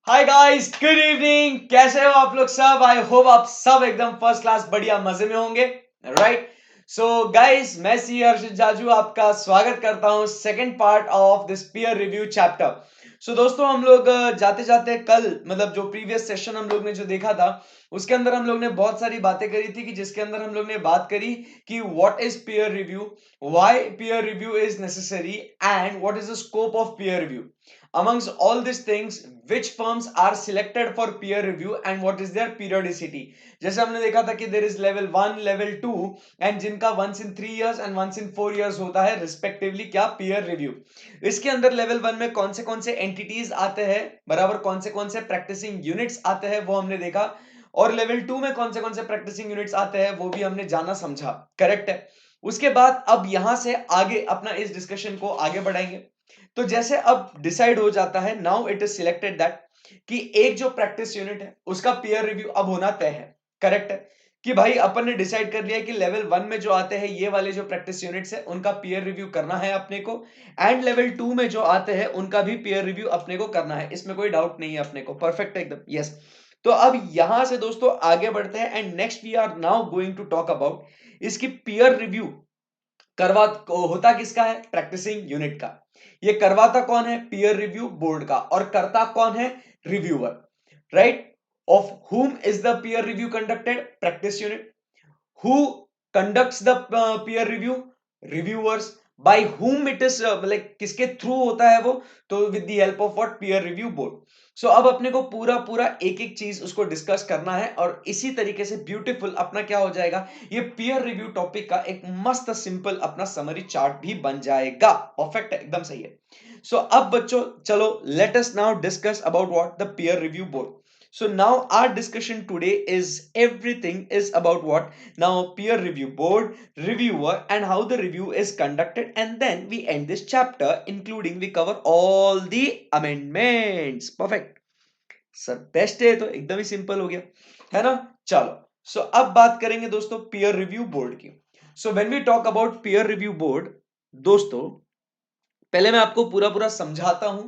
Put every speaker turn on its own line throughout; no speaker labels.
Hi guys, good evening. कैसे हो आप लोग सब? आई होप आप सब एकदम फर्स्ट क्लास बढ़िया मजे में होंगे, राइट? सो गाइस, मैं सी हर्षित जाजू आपका स्वागत करता हूं second part of this peer review chapter. So दोस्तों, हम लोग जाते जाते कल मतलब जो प्रीवियस सेशन हम लोग ने जो देखा था उसके अंदर हम लोग ने बहुत सारी बातें करी थी कि जिसके अंदर हम लोग ने बात करी कि what is peer review, why peer review is necessary and what is the scope of peer review. Amongst all these things, which firms are selected for peer review and what is their periodicity? जैसे हमने देखा था कि there is level 1, level 2 and जिनका once in 3 years and once in 4 years होता है respectively क्या peer review। इसके अंदर level 1 में कौन से entities आते हैं, बराबर कौन से practicing units आते हैं वो हमने देखा, और लेवल 2 में कौन से प्रैक्टिसिंग यूनिट्स आते हैं वो भी हमने जाना समझा, करेक्ट है। उसके बाद अब यहां से आगे अपना इस डिस्कशन को आगे बढ़ाएंगे। तो जैसे अब डिसाइड हो जाता है, now it is selected that कि एक जो प्रैक्टिस यूनिट है उसका पीयर रिव्यू अब होना तय है, करेक्ट है। कि भाई अपन ने डिसाइड कर लिया कि लेवल 1 में जो आते हैं ये वाले जो प्रैक्टिस यूनिट्स है उनका पीयर रिव्यू करना है अपने को, एंड लेवल 2 में जो आते हैं उनका भी पीयर रिव्यू अपने को करना है, इसमें कोई डाउट नहीं है अपने को, परफेक्ट है एकदम, यस। तो अब यहां से दोस्तों आगे बढ़ते हैं and next we are now going to talk about इसकी पीयर रिव्यू करवा होता किसका है, प्रैक्टिसिंग यूनिट का। ये करवाता कौन है, पीयर रिव्यू बोर्ड का, और करता कौन है, reviewer, right. Of whom is the peer review conducted, practice unit. Who conducts the peer review, reviewers. By whom it is like किसके थ्रू होता है वो, तो with the help of what, peer review board. सो अब अपने को पूरा पूरा एक एक चीज उसको डिस्कस करना है और इसी तरीके से ब्यूटीफुल अपना क्या हो जाएगा, ये पीयर रिव्यू टॉपिक का एक मस्त सिंपल अपना समरी चार्ट भी बन जाएगा। परफेक्ट है, एकदम सही है। सो अब बच्चों चलो, let us now discuss about what the peer review board. So now our discussion today is everything is about what? Now peer review board, reviewer and how the review is conducted, and then we end this chapter including we cover all the amendments. Perfect. Sir best है, तो एकदम ही simple हो गया, है ना। चलो, सो अब बात करेंगे दोस्तों पीयर रिव्यू बोर्ड की। So when we talk about peer review board, दोस्तों पहले मैं आपको पूरा पूरा समझाता हूं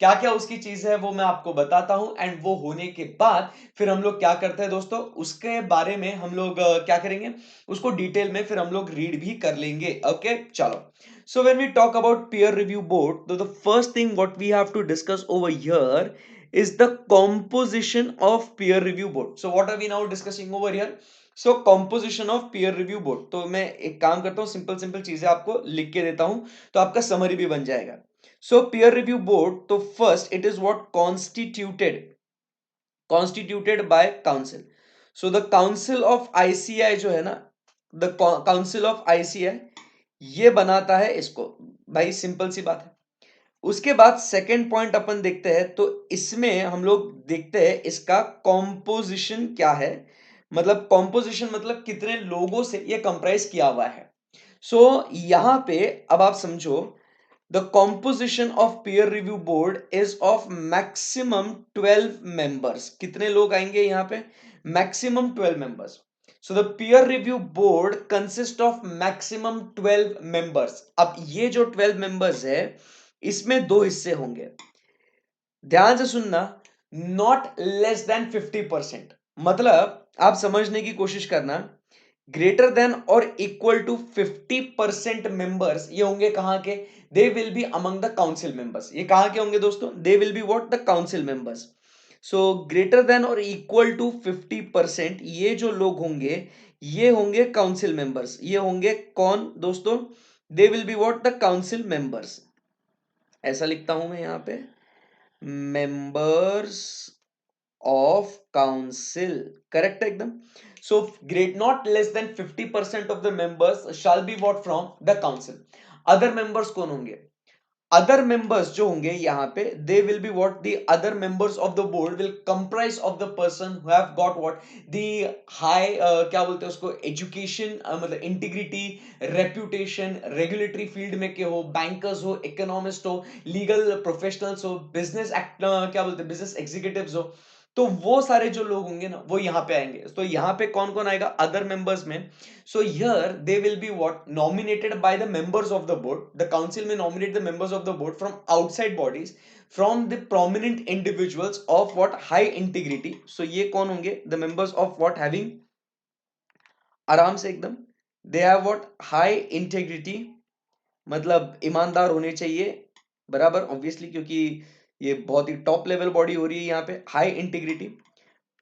क्या क्या उसकी चीज है, वो मैं आपको बताता हूं, एंड वो होने के बाद फिर हम लोग क्या करते हैं दोस्तों, उसके बारे में हम लोग क्या करेंगे, उसको डिटेल में फिर हम लोग रीड भी कर लेंगे। ओके चलो, so when we talk about peer review board, तो the first thing what we have to discuss over here is the composition of peer review board. So what are we now discussing over here? So composition of peer review board. तो मैं एक काम करता हूँ, simple simple चीजें आपको लिख के देता हूँ तो आपका समरी भी बन जाएगा। सो पीयर रिव्यू बोर्ड, तो first it is what, constituted by council. So the council of ICI जो है ना, द काउंसिल ऑफ आईसीआई ये बनाता है इसको, भाई सिंपल सी बात है। उसके बाद सेकंड पॉइंट अपन देखते हैं, तो इसमें हम लोग देखते हैं इसका कॉम्पोजिशन क्या है, मतलब कॉम्पोजिशन मतलब कितने लोगों से ये कंप्राइज किया हुआ है। सो यहां पे अब आप समझो, the composition of peer review board is of maximum 12 members. कितने लोग आएंगे यहाँ पे, maximum 12 members. So the peer review board consist of maximum 12 members. अब ये जो 12 मेंबर्स है इसमें दो हिस्से होंगे, ध्यान से सुनना, नॉट लेस देन 50%। मतलब आप समझने की कोशिश करना, ग्रेटर देन और इक्वल टू 50% मेंबर्स ये होंगे कहां के, दे will be among the council members. ये कहां के होंगे दोस्तों, दे will be what, the council members. So greater than और इक्वल टू 50% ये जो लोग होंगे ये होंगे काउंसिल मेंबर्स। ये होंगे कौन दोस्तों, दे will be what, the council members. ऐसा लिखता हूं मैं यहां पे, members of council, correct एकदम। so great, not less than 50% of the members shall be what, from the council। other members कौन होंगे, अदर मेंबर्स जो होंगे यहाँ पे, दे will be what, the other members of the board will comprise of the person who have got what, the high क्या बोलते हैं उसको, एजुकेशन, मतलब इंटीग्रिटी, रेप्यूटेशन, रेगुलेटरी फील्ड में के हो, बैंकर्स हो, इकोनॉमिस्ट हो, लीगल प्रोफेशनल्स हो, बिजनेस क्या बोलते हैं, बिजनेस एग्जीक्यूटिव्स हो, तो वो सारे जो लोग होंगे ना वो यहाँ पे आएंगे। तो यहाँ पे कौन कौन आएगा अदर मेंबर्स में? So here they will be what nominated by the members of the board. The council may nominate the members of the board from outside bodies from the prominent individuals of what high integrity. So ये कौन होंगे? The members of what having, आराम से एकदम, they have what high integrity, मतलब ईमानदार होने चाहिए, बराबर, ऑब्वियसली, क्योंकि ये बहुत ही टॉप लेवल बॉडी हो रही है यहाँ पे। हाई इंटीग्रिटी,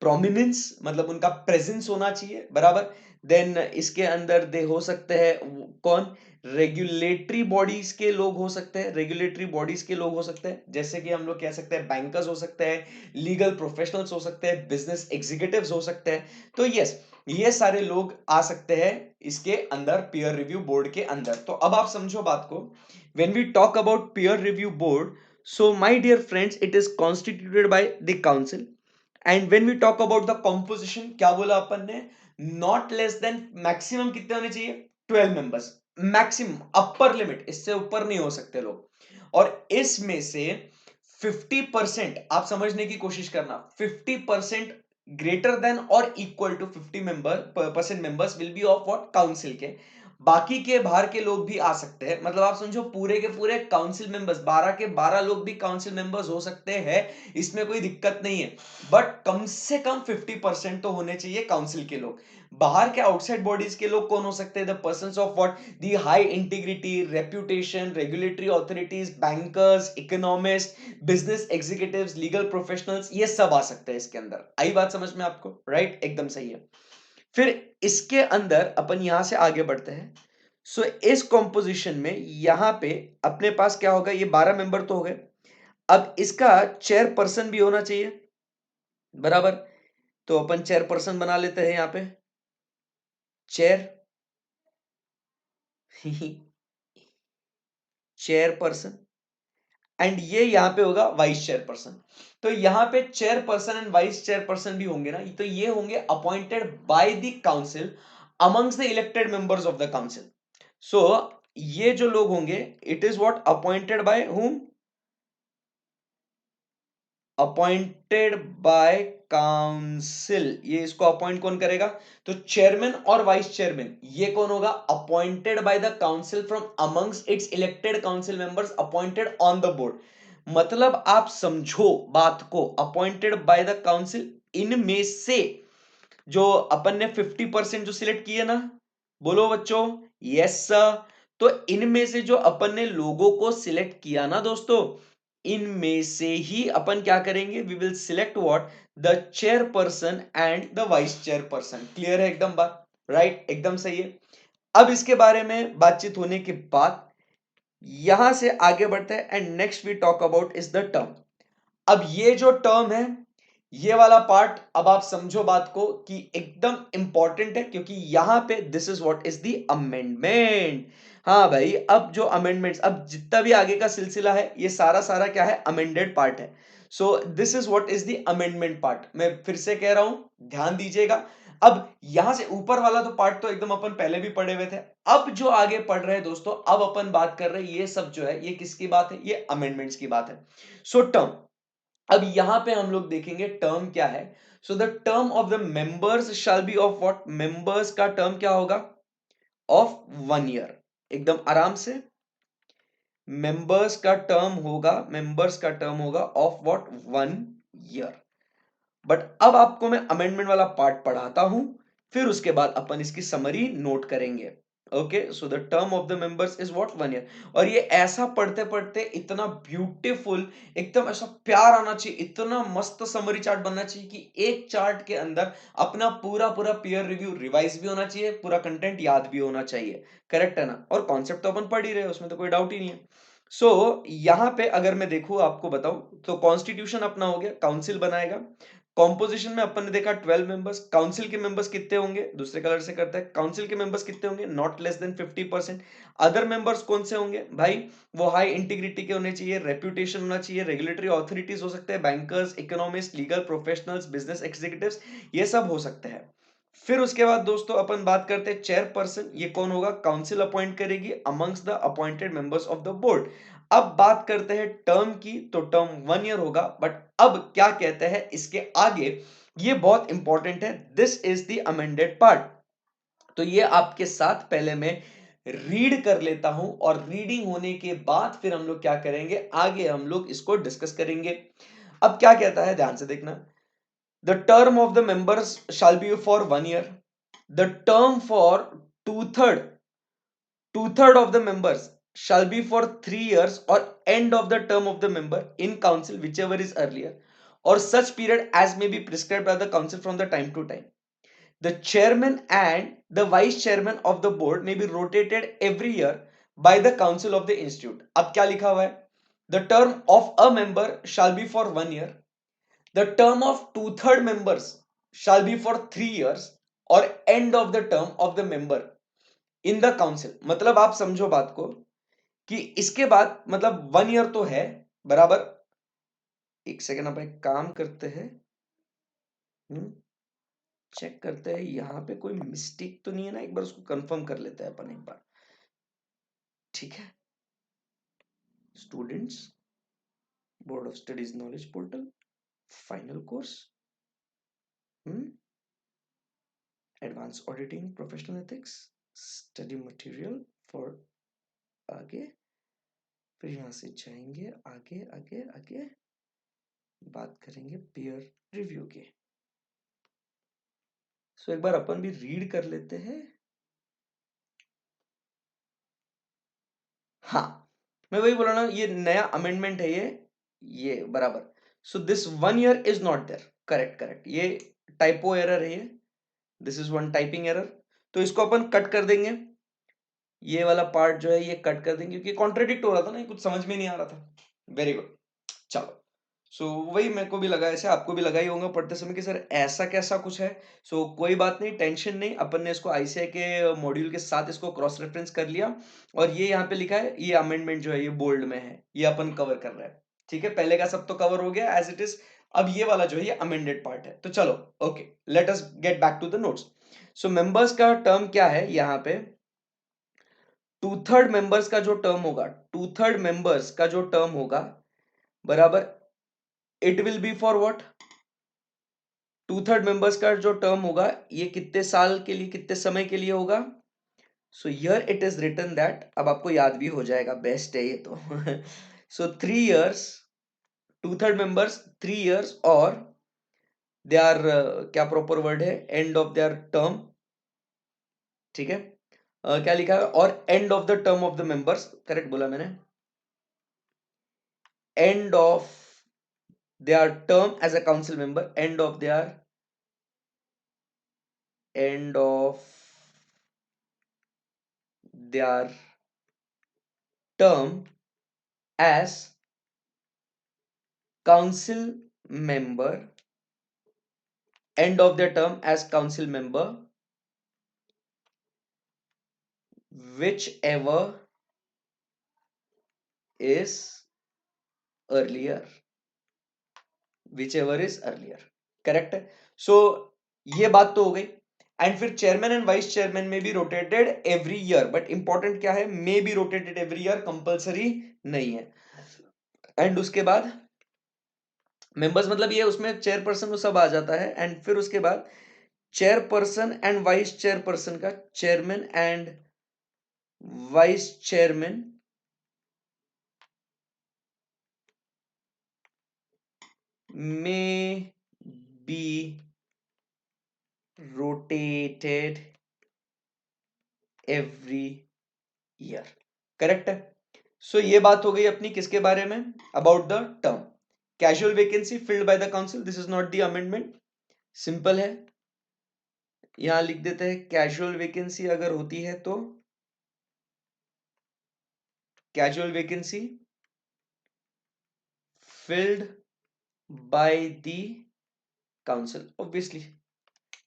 प्रोमिनेंस मतलब उनका प्रेजेंस होना चाहिए, बराबर। देन इसके अंदर दे हो सकते हैं कौन? रेगुलेटरी बॉडीज के लोग हो सकते हैं, रेगुलेटरी बॉडीज के लोग हो सकते हैं, जैसे कि हम लोग कह सकते हैं बैंकर्स हो सकते हैं, लीगल प्रोफेशनल्स हो सकते हैं, बिजनेस एग्जीक्यूटिव्स हो सकते हैं। तो यस, ये सारे लोग आ सकते हैं इसके अंदर, पीयर रिव्यू बोर्ड के अंदर। तो अब आप समझो बात को, when we talk about peer review board, so my dear friends, it is constituted by the council, and when we talk about the composition, क्या बोला अपन ने? not less than, maximum कितने होने चाहिए? 12 members, maximum, upper limit, इससे ऊपर नहीं हो सकते लोग। और इसमें से 50%, आप समझने की कोशिश करना, 50% ग्रेटर देन और equal to 50% members will be of what? Council के। बाकी के बाहर के लोग भी आ सकते हैं, मतलब आप समझो पूरे के पूरे काउंसिल मेंबर्स, 12 के 12 लोग भी काउंसिल मेंबर्स हो सकते हैं, इसमें कोई दिक्कत नहीं है। बट कम से कम 50% तो होने चाहिए काउंसिल के लोग। बाहर के आउटसाइड बॉडीज के लोग कौन हो सकते हैं? The persons of what? The high integrity, reputation, regulatory authorities, bankers, economist, business executives, legal professionals, ये सब आ सकते हैं इसके अंदर। आई बात समझ में आपको? राइट, एकदम सही है। फिर इसके अंदर अपन यहां से आगे बढ़ते हैं। सो इस कॉम्पोजिशन में यहां पे अपने पास क्या होगा? ये 12 मेंबर तो हो गए, अब इसका चेयरपर्सन भी होना चाहिए, बराबर। तो अपन चेयरपर्सन बना लेते हैं यहां पे, चेयर चेयरपर्सन, एंड ये यहां पे होगा वाइस चेयरपर्सन। तो यहां पे चेयरपर्सन एंड वाइस चेयरपर्सन भी होंगे ना, तो ये होंगे appointed by the council amongst the elected members of the council. So ये जो लोग होंगे, it is what? Appointed by whom? Appointed by council. ये इसको अपॉइंट कौन करेगा? तो चेयरमैन और वाइस चेयरमैन, ये कौन होगा? Appointed by the council from amongst it's elected council members appointed on the board. मतलब आप समझो बात को, अपॉइंटेड बाय द काउंसिल, इनमें से जो अपन ने 50% जो सिलेक्ट किए ना, बोलो बच्चों, यस सर। तो इनमें से जो अपन ने लोगों को सिलेक्ट किया ना दोस्तों, इनमें से ही अपन क्या करेंगे? We will select what? The chairperson and the vice chairperson. Clear है एकदम बात? राइट, एकदम सही है। अब इसके बारे में बातचीत होने के बाद यहां से आगे बढ़ते हैं, and next we talk about is the term. अब ये जो टर्म है, ये वाला पार्ट, अब आप समझो बात को कि एकदम इंपॉर्टेंट है, क्योंकि यहां पे this is what is the amendment. हाँ भाई, अब जो अमेंडमेंट्स, अब जितना भी आगे का सिलसिला है, ये सारा सारा क्या है? अमेंडेड पार्ट है। सो this is what is the amendment part. मैं फिर से कह रहा हूं, ध्यान दीजिएगा। अब यहां से ऊपर वाला तो पार्ट तो एकदम अपन पहले भी पढ़े हुए थे। अब जो आगे पढ़ रहे हैं दोस्तों, अब अपन बात कर रहे हैं, ये सब जो है ये किसकी बात है? ये अमेंडमेंट्स की बात है। सो टर्म, अब यहां पे हम लोग देखेंगे टर्म क्या है। So the term of the members shall be of what? Members का टर्म क्या होगा? ऑफ 1 ईयर, एकदम आराम से। मेंबर्स का टर्म होगा ऑफ व्हाट? 1 ईयर। बट अब आपको मैं अमेंडमेंट वाला पार्ट पढ़ाता हूं, फिर उसके बाद अपन इसकी समरी नोट करेंगे। Okay, so the term of the members is what? 1 year. और ये ऐसा पढ़ते पढ़ते इतना ब्यूटीफुल, एकदम ऐसा प्यार आना चाहिए, इतना मस्त समरी चार्ट बनना चाहिए कि एक चार्ट के अंदर अपना पूरा पूरा पीयर रिव्यू रिवाइज भी होना चाहिए, पूरा कंटेंट याद भी होना चाहिए। करेक्ट है ना? और कॉन्सेप्ट तो अपन पढ़ ही रहे हैं, उसमें तो कोई डाउट ही नहीं है। सो यहां पे अगर मैं देखूं, आपको बताऊं, तो कॉन्स्टिट्यूशन अपना हो गया, काउंसिल बनाएगा। कॉम्पोजिशन में अपन ने देखा 12 मेंबर्स। काउंसिल के मेंबर्स कितने होंगे? दूसरे कलर से करता है, काउंसिल के मेंबर्स कितने होंगे? Not less than 50%। Other members कौन से होंगे भाई? वो हाई इंटीग्रिटी के होने चाहिए, रेप्यूटेशन होना चाहिए, रेगुलेटरी अथॉरिटीज हो सकते हैं, bankers, economist, legal professionals, business executives, ये सब हो सकते हैं। फिर उसके बाद दोस्तों अपन बात करते हैं चेयरपर्सन। ये कौन होगा? काउंसिल अपॉइंट करेगी amongst the appointed members of the board. अब बात करते हैं टर्म की, तो टर्म 1 ईयर होगा, बट अब क्या कहते हैं इसके आगे, ये बहुत इंपॉर्टेंट है, this is the amended part. तो ये आपके साथ पहले मैं रीड कर लेता हूं, और रीडिंग होने के बाद फिर हम लोग क्या करेंगे, आगे हम लोग इसको डिस्कस करेंगे। अब क्या कहता है, ध्यान से देखना। The term of the members shall be for 1 year, the term for two third of the members shall be for 3 years, or end of the term of the member in council whichever is earlier, or such period as may be prescribed by the council from the time to time. The chairman and the vice chairman of the board may be rotated every year by the council of the institute. अब क्या लिखा हुआ है, the term of a member shall be for 1 year, the term of two-third members shall be for 3 years, or end of the term of the member in the council. मतलब आप समझो बात को कि इसके बाद मतलब 1 ईयर तो है बराबर। एक सेकेंड, आप एक काम करते हैं, चेक करते हैं यहां पे कोई मिस्टेक तो नहीं है ना, एक बार उसको कंफर्म कर लेते हैं अपन एक बार, ठीक है। Students, board of studies knowledge portal, final course, advance auditing, professional ethics, study material for आगे, फिर यहां से जाएंगे आगे आगे आगे, बात करेंगे पीयर रिव्यू के। सो एक बार अपन भी रीड कर लेते हैं। हाँ, मैं वही बोला ना, ये नया अमेंडमेंट है ये बराबर। So this 1 year is not there, correct correct, ये टाइपो एरर है ये, this is one typing error. तो इसको अपन कट कर देंगे, ये वाला पार्ट जो है ये कट कर देंगे, क्योंकि कॉन्ट्रेडिक्ट हो रहा था ना, कुछ समझ में नहीं आ रहा था। वेरी गुड, चलो। सो वही मेरे को भी लगा, ऐसे आपको भी लगा ही होगा पढ़ते समय कि सर ऐसा कैसा कुछ है। सो कोई बात नहीं, टेंशन नहीं, अपन ने इसको आईसीआई के मॉड्यूल के साथ इसको क्रॉस रेफरेंस कर लिया, और ये यहाँ पे लिखा है, ये अमेंडमेंट जो है ये बोल्ड में है, ये अपन कवर कर रहे हैं, ठीक है। पहले का सब तो कवर हो गया एज इट इज, अब ये वाला जो है ये अमेंडेड पार्ट है। तो चलो okay, let us get back to the notes. So members का टर्म क्या है यहाँ पे, टू-थर्ड मेंबर्स का जो टर्म होगा, टू-थर्ड मेंबर्स का जो टर्म होगा बराबर, it will B for what, to-third members का जो टर्म होगा ये कितने साल के लिए, कितने समय के लिए होगा। So here it is written that, अब आपको याद भी हो जाएगा, बेस्ट है ये तो। सो 3 years, टू-थर्ड मेंबर्स 3 years, और दे आर क्या प्रॉपर वर्ड है, एंड ऑफ देयर टर्म, ठीक है। क्या लिखा है, और end of the term of the members, correct बोला मैंने, end of their term as a council member, end of their term as council member, end of their term as council member, whichever is earlier, whichever is earlier, correct है। सो ये बात तो हो गई। And फिर chairman and vice chairman में भी rotated every year, but important क्या है, मे be rotated every year, compulsory नहीं है। एंड उसके बाद मेंबर्स मतलब ये उसमें चेयरपर्सन वो सब आ जाता है, एंड फिर उसके बाद चेयरपर्सन एंड वाइस चेयरपर्सन का, chairman and vice chairman may be rotated every year, correct है। सो ये बात हो गई अपनी किसके बारे में, about the term. Casual vacancy filled by the council, this is not the amendment, simple है। यहां लिख देते हैं कैजुअल वैकेंसी अगर होती है तो, casual vacancy filled by the council, obviously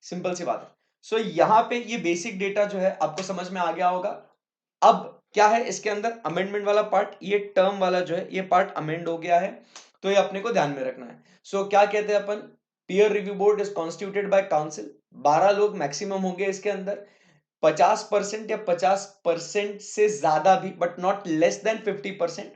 simple सी बात है। सो यहां पे ये बेसिक डेटा जो है आपको समझ में आ गया होगा। अब क्या है इसके अंदर, अमेंडमेंट वाला पार्ट, ये टर्म वाला जो है ये पार्ट अमेंड हो गया है, तो ये अपने को ध्यान में रखना है। सो क्या कहते हैं अपन, peer review board is constituted by council, 12 लोग मैक्सिमम होंगे इसके अंदर, 50% या 50% से ज्यादा भी, बट नॉट लेस देन 50%,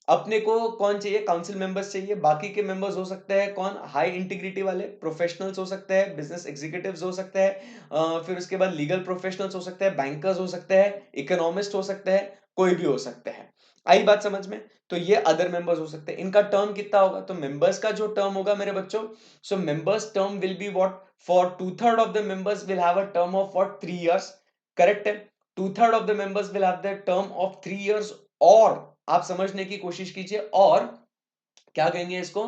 अपने को कौन चाहिए, काउंसिल मेंबर्स चाहिए। बाकी के मेंबर्स हो सकते हैं कौन, हाई इंटीग्रिटी वाले प्रोफेशनल्स हो सकते हैं, बिजनेस एग्जीक्यूटिव्स हो सकते हैं, फिर उसके बाद लीगल प्रोफेशनल्स हो सकते हैं, बैंकर्स हो सकते हैं, इकोनॉमिस्ट हो सकते हैं, कोई भी हो सकते हैं। आई बात समझ में? तो ये अदर मेंबर्स हो सकते हैं। इनका टर्म कितना होगा, तो मेंबर्स का जो टर्म होगा मेरे बच्चों, so members term will be what, for 2/3 of the members will have a term of what 3 years। Correct है, 2/3 of the members will have the term of 3 years। और आप समझने की कोशिश कीजिए, और क्या कहेंगे इसको,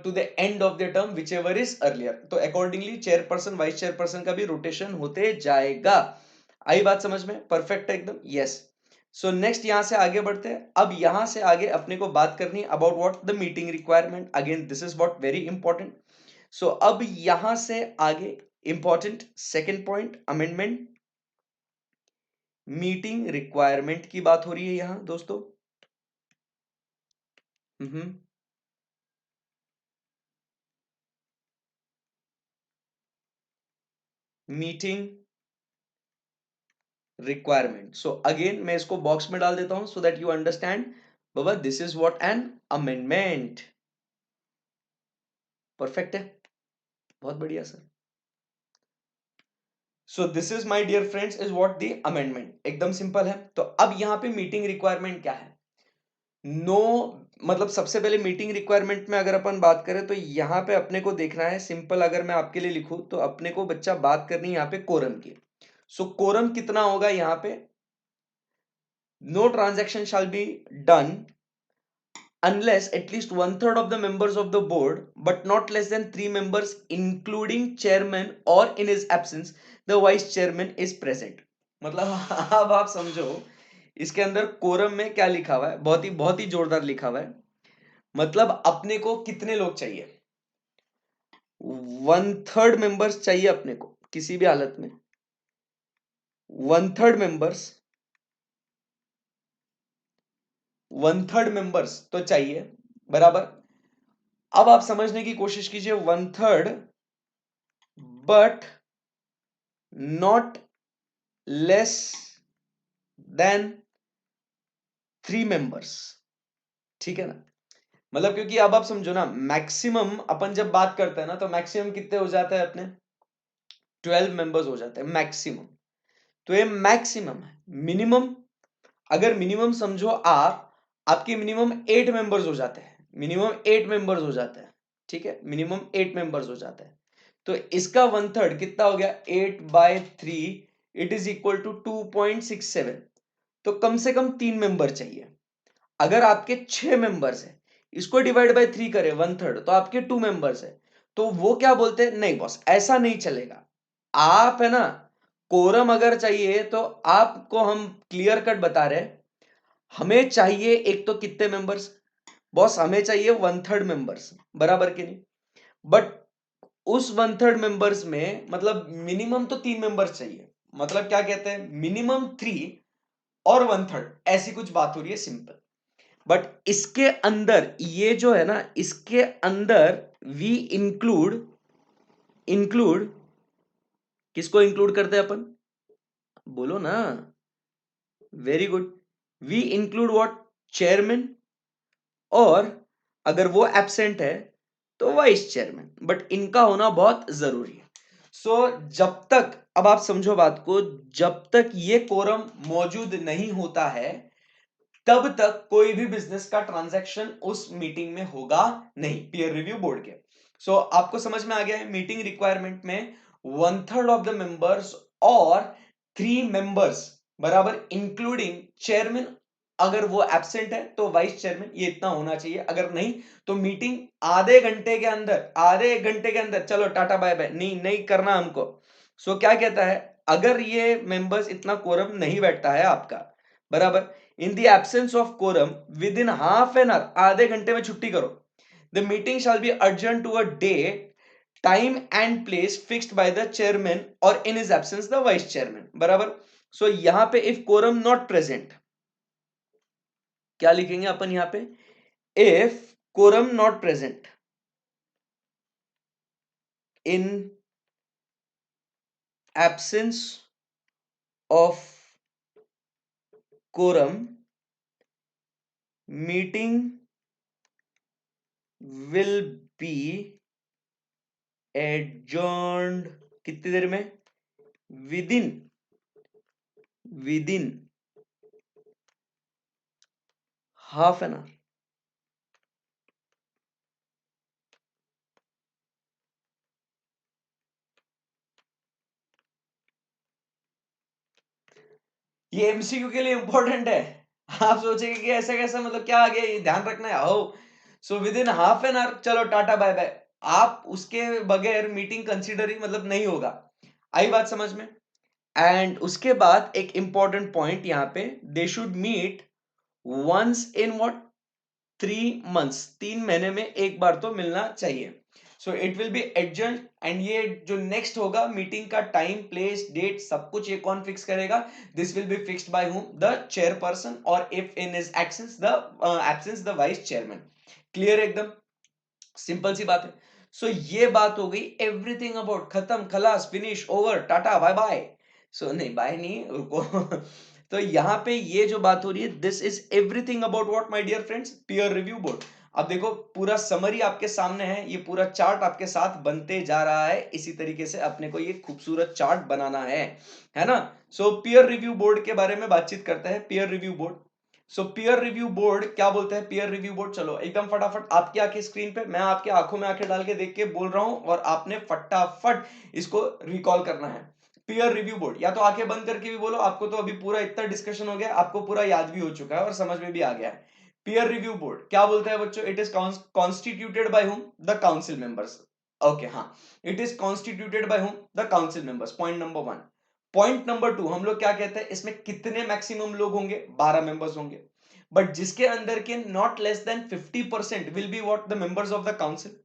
to the end of the term whichever is earlier. तो अकॉर्डिंगली चेयरपर्सन वाइस चेयरपर्सन का भी रोटेशन होते जाएगा। आई बात समझ में? परफेक्ट है एकदम, यस। सो नेक्स्ट यहां से आगे बढ़ते हैं। अब यहां से आगे अपने को बात करनी about what the meeting requirement. Again this is what very important. So अब यहां से आगे important second point, amendment meeting requirement की बात हो रही है यहां दोस्तों। Meeting requirement. सो अगेन मैं इसको बॉक्स में डाल देता हूं सो दैट यू अंडरस्टैंड। बाबा this is what an amendment. Perfect है, बहुत बढ़िया sir. So this is my dear friends is what the amendment, एकदम सिंपल है। तो अब यहां पे मीटिंग रिक्वायरमेंट क्या है, नो मतलब सबसे पहले मीटिंग रिक्वायरमेंट में अगर अपन बात करें तो यहां पे अपने को देखना है, सिंपल अगर मैं आपके लिए लिखूं तो अपने को बच्चा बात करनी है यहां पे कोरम की। सो कोरम कितना होगा यहां पे, no transaction shall be done unless at least 1/3 of the members of the board but not less than 3 members including chairman or in his absence the vice chairman is present। मतलब अब आप समझो इसके अंदर कोरम में क्या लिखा हुआ है, बहुत ही जोरदार लिखा हुआ है। मतलब अपने को कितने लोग चाहिए, 1/3 मेंबर्स चाहिए अपने को किसी भी हालत में, 1/3 मेंबर्स, 1/3 मेंबर्स तो चाहिए, बराबर। अब आप समझने की कोशिश कीजिए, 1/3 but not less than 3 members, ठीक है ना। मतलब क्योंकि अब आप समझो ना, मैक्सिमम अपन जब बात करते हैं ना तो मैक्सिमम कितने हो जाता है अपने, 12 मेंबर्स हो जाते हैं मैक्सिमम। तो ये मैक्सिमम है। मिनिमम, अगर मिनिमम समझो आप, आपके मिनिमम 8 मेंबर्स हो जाते हैं, मिनिमम 8 मेंबर्स हो जाते हैं, ठीक है, मिनिमम 8 मेंबर्स हो जाते हैं। तो इसका 1/3 कितना हो गया, 8/3, इट इज इक्वल टू 2.67। तो कम से कम 3 मेंबर चाहिए। अगर आपके 6 मेंबर्स है, इसको डिवाइड बाय 3 करें 1/3, तो आपके 2 मेंबर्स है। तो वो क्या बोलते हैं, नहीं बॉस ऐसा नहीं चलेगा, आप है ना, कोरम अगर चाहिए तो आपको हम क्लियर कट बता रहे हैं, हमें चाहिए एक तो कितने मेंबर्स, बॉस हमें चाहिए 1/3 मेंबर्स, बराबर के नहीं। बट उस 1/3 मेंबर्स में मतलब मिनिमम तो 3 मेंबर्स चाहिए। मतलब क्या कहते हैं, मिनिमम 3 और 1/3, ऐसी कुछ बात हो रही है सिंपल। बट इसके अंदर ये जो है ना, इसके अंदर वी इंक्लूड किसको इंक्लूड करते हैं अपन, बोलो ना, very good, we include what, chairman, और अगर वो एब्सेंट है तो वाइस चेयरमैन, बट इनका होना बहुत जरूरी है। सो जब तक, अब आप समझो बात को, जब तक ये कोरम मौजूद नहीं होता है तब तक कोई भी बिजनेस का ट्रांजैक्शन उस मीटिंग में होगा नहीं, पीयर रिव्यू बोर्ड के। सो आपको समझ में आ गया है, मीटिंग रिक्वायरमेंट में 1/3 ऑफ द मेंबर्स और 3 मेंबर्स, बराबर इंक्लूडिंग चेयरमैन, अगर वो एब्सेंट है तो वाइस चेयरमैन, ये इतना होना चाहिए। अगर नहीं तो मीटिंग आधे घंटे के अंदर, आधे एक घंटे के अंदर चलो टाटा बाय बाय, नहीं नहीं करना हमको। सो क्या कहता है, अगर ये मेंबर्स इतना कोरम नहीं बैठता है आपका, बराबर, in the absence of quorum within half an hour, आधे घंटे में छुट्टी करो, the meeting shall be adjourned to a date time and place fixed by the chairman और in his absence the vice chairman, बराबर। सो यहां पे इफ कोरम नॉट प्रेजेंट, क्या लिखेंगे अपन यहां पे, if quorum not present in absence of quorum meeting will be adjourned कितनी देर में, within within half an hour. ये एमसीक्यू के लिए इंपॉर्टेंट है। आप सोचेंगे कि ऐसा कैसा, मतलब क्या आ गया, ये ध्यान रखना है। Oh so within half an hour, चलो टाटा बाय बाय। आप उसके बगैर मीटिंग कंसीडर ही मतलब नहीं होगा। आई बात समझ में। एंड उसके बाद एक इंपॉर्टेंट पॉइंट यहाँ पे, they should meet once in what 3 months, 3 महीने में एक बार तो मिलना चाहिए। So it will be adjourn, and ये जो नेक्स्ट होगा मीटिंग का टाइम प्लेस डेट सब कुछ ये कौन फिक्स करेगा, this will be fixed by whom, the chairperson, और if in his absence the vice chairman. Clear एकदम, सिंपल सी बात है। सो ये बात हो गई, एवरीथिंग अबाउट, खत्म, खलास, finish, over, tata bye bye. So नहीं, बाय नहीं, रुको। तो यहाँ पे ये जो बात हो रही है, this is everything about what my dear friends, peer review board. अब देखो पूरा समरी आपके सामने है, ये पूरा चार्ट आपके साथ बनते जा रहा है, इसी तरीके से अपने को ये खूबसूरत चार्ट बनाना है ना। सो पीयर रिव्यू बोर्ड के बारे में बातचीत करते हैं, पीयर रिव्यू बोर्ड। सो पीयर रिव्यू बोर्ड क्या बोलते हैं, पीयर रिव्यू बोर्ड, चलो एकदम फटाफट आपकी आंखें स्क्रीन पे, मैं आपके आंखों में आंखें डाल के देख के बोल रहा हूं, और आपने फटाफट इसको रिकॉल करना है। पीयर रिव्यू बोर्ड, या तो आंखें बंद करके भी बोलो, आपको तो अभी पूरा इतना डिस्कशन हो गया, आपको पूरा याद भी हो चुका है और समझ में भी आ गया है। पीयर रिव्यू बोर्ड क्या बोलता है बच्चों, it is constituted by whom, the council members. Okay, हाँ, it is constituted by whom, the council members, point number 1। Point number 2, हम लोग क्या कहते हैं, इसमें कितने मैक्सिमम लोग होंगे, 12 मेंबर्स होंगे, बट जिसके अंदर के not less than 50% will be what, the members of the council.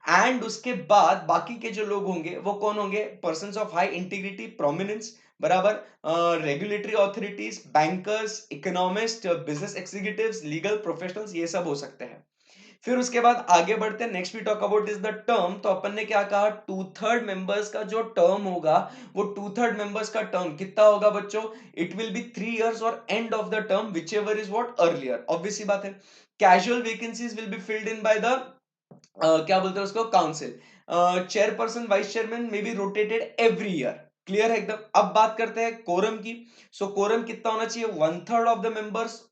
And उसके बाद बाकी के जो लोग होंगे वो कौन होंगे, persons of high integrity prominence, बराबर, regulatory authorities, bankers, economist, business executives, legal professionals, ये सब हो सकते हैं। फिर उसके बाद आगे बढ़ते हैं, next we talk about is the term. तो अपन ने क्या कहा, 2/3 मेंबर्स का जो टर्म होगा, वो 2/3 मेंबर्स का टर्म कितना होगा बच्चों, इट विल बी 3 years, और end of the term whichever is what earlier, obvious सी बात है। Casual vacancies will be filled in by the क्या बोलते हैं उसको, council. Chairperson vice chairman may be rotated every year. Clear है एकदम। अब बात करते हैं कोरम की। सो कोरम कितना होना चाहिए, 1/3 of the members,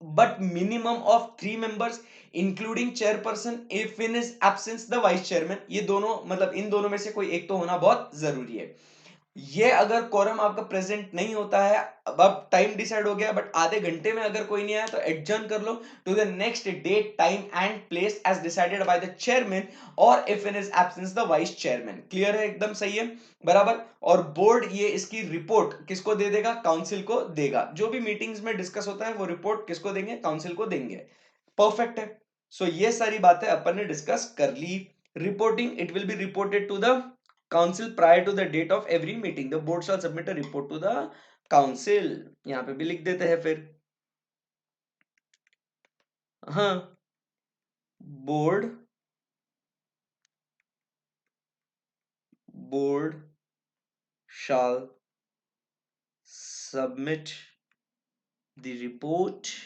but minimum of 3 members including chairperson if in his absence the vice chairman। ये दोनों मतलब इन दोनों में से कोई एक तो होना बहुत जरूरी है। ये अगर कोरम आपका प्रेजेंट नहीं होता है, अब टाइम डिसाइड हो गया, बट आधे घंटे में अगर कोई नहीं आया तो एडजर्न कर लो to the next date time and place as decided by the chairman, और if in is absence the vice chairman. Clear है एकदम, सही है, बराबर। और बोर्ड ये इसकी रिपोर्ट किसको दे देगा, काउंसिल को देगा। जो भी मीटिंग्स में डिस्कस होता है वो रिपोर्ट किसको देंगे, काउंसिल को देंगे। परफेक्ट है। सो ये सारी बातें अपन ने डिस्कस कर ली। Reporting, it will be reported to the council prior to the date of every meeting, the board shall submit a report to the council। यहां पे भी लिख देते हैं फिर, हाँ, board shall submit the report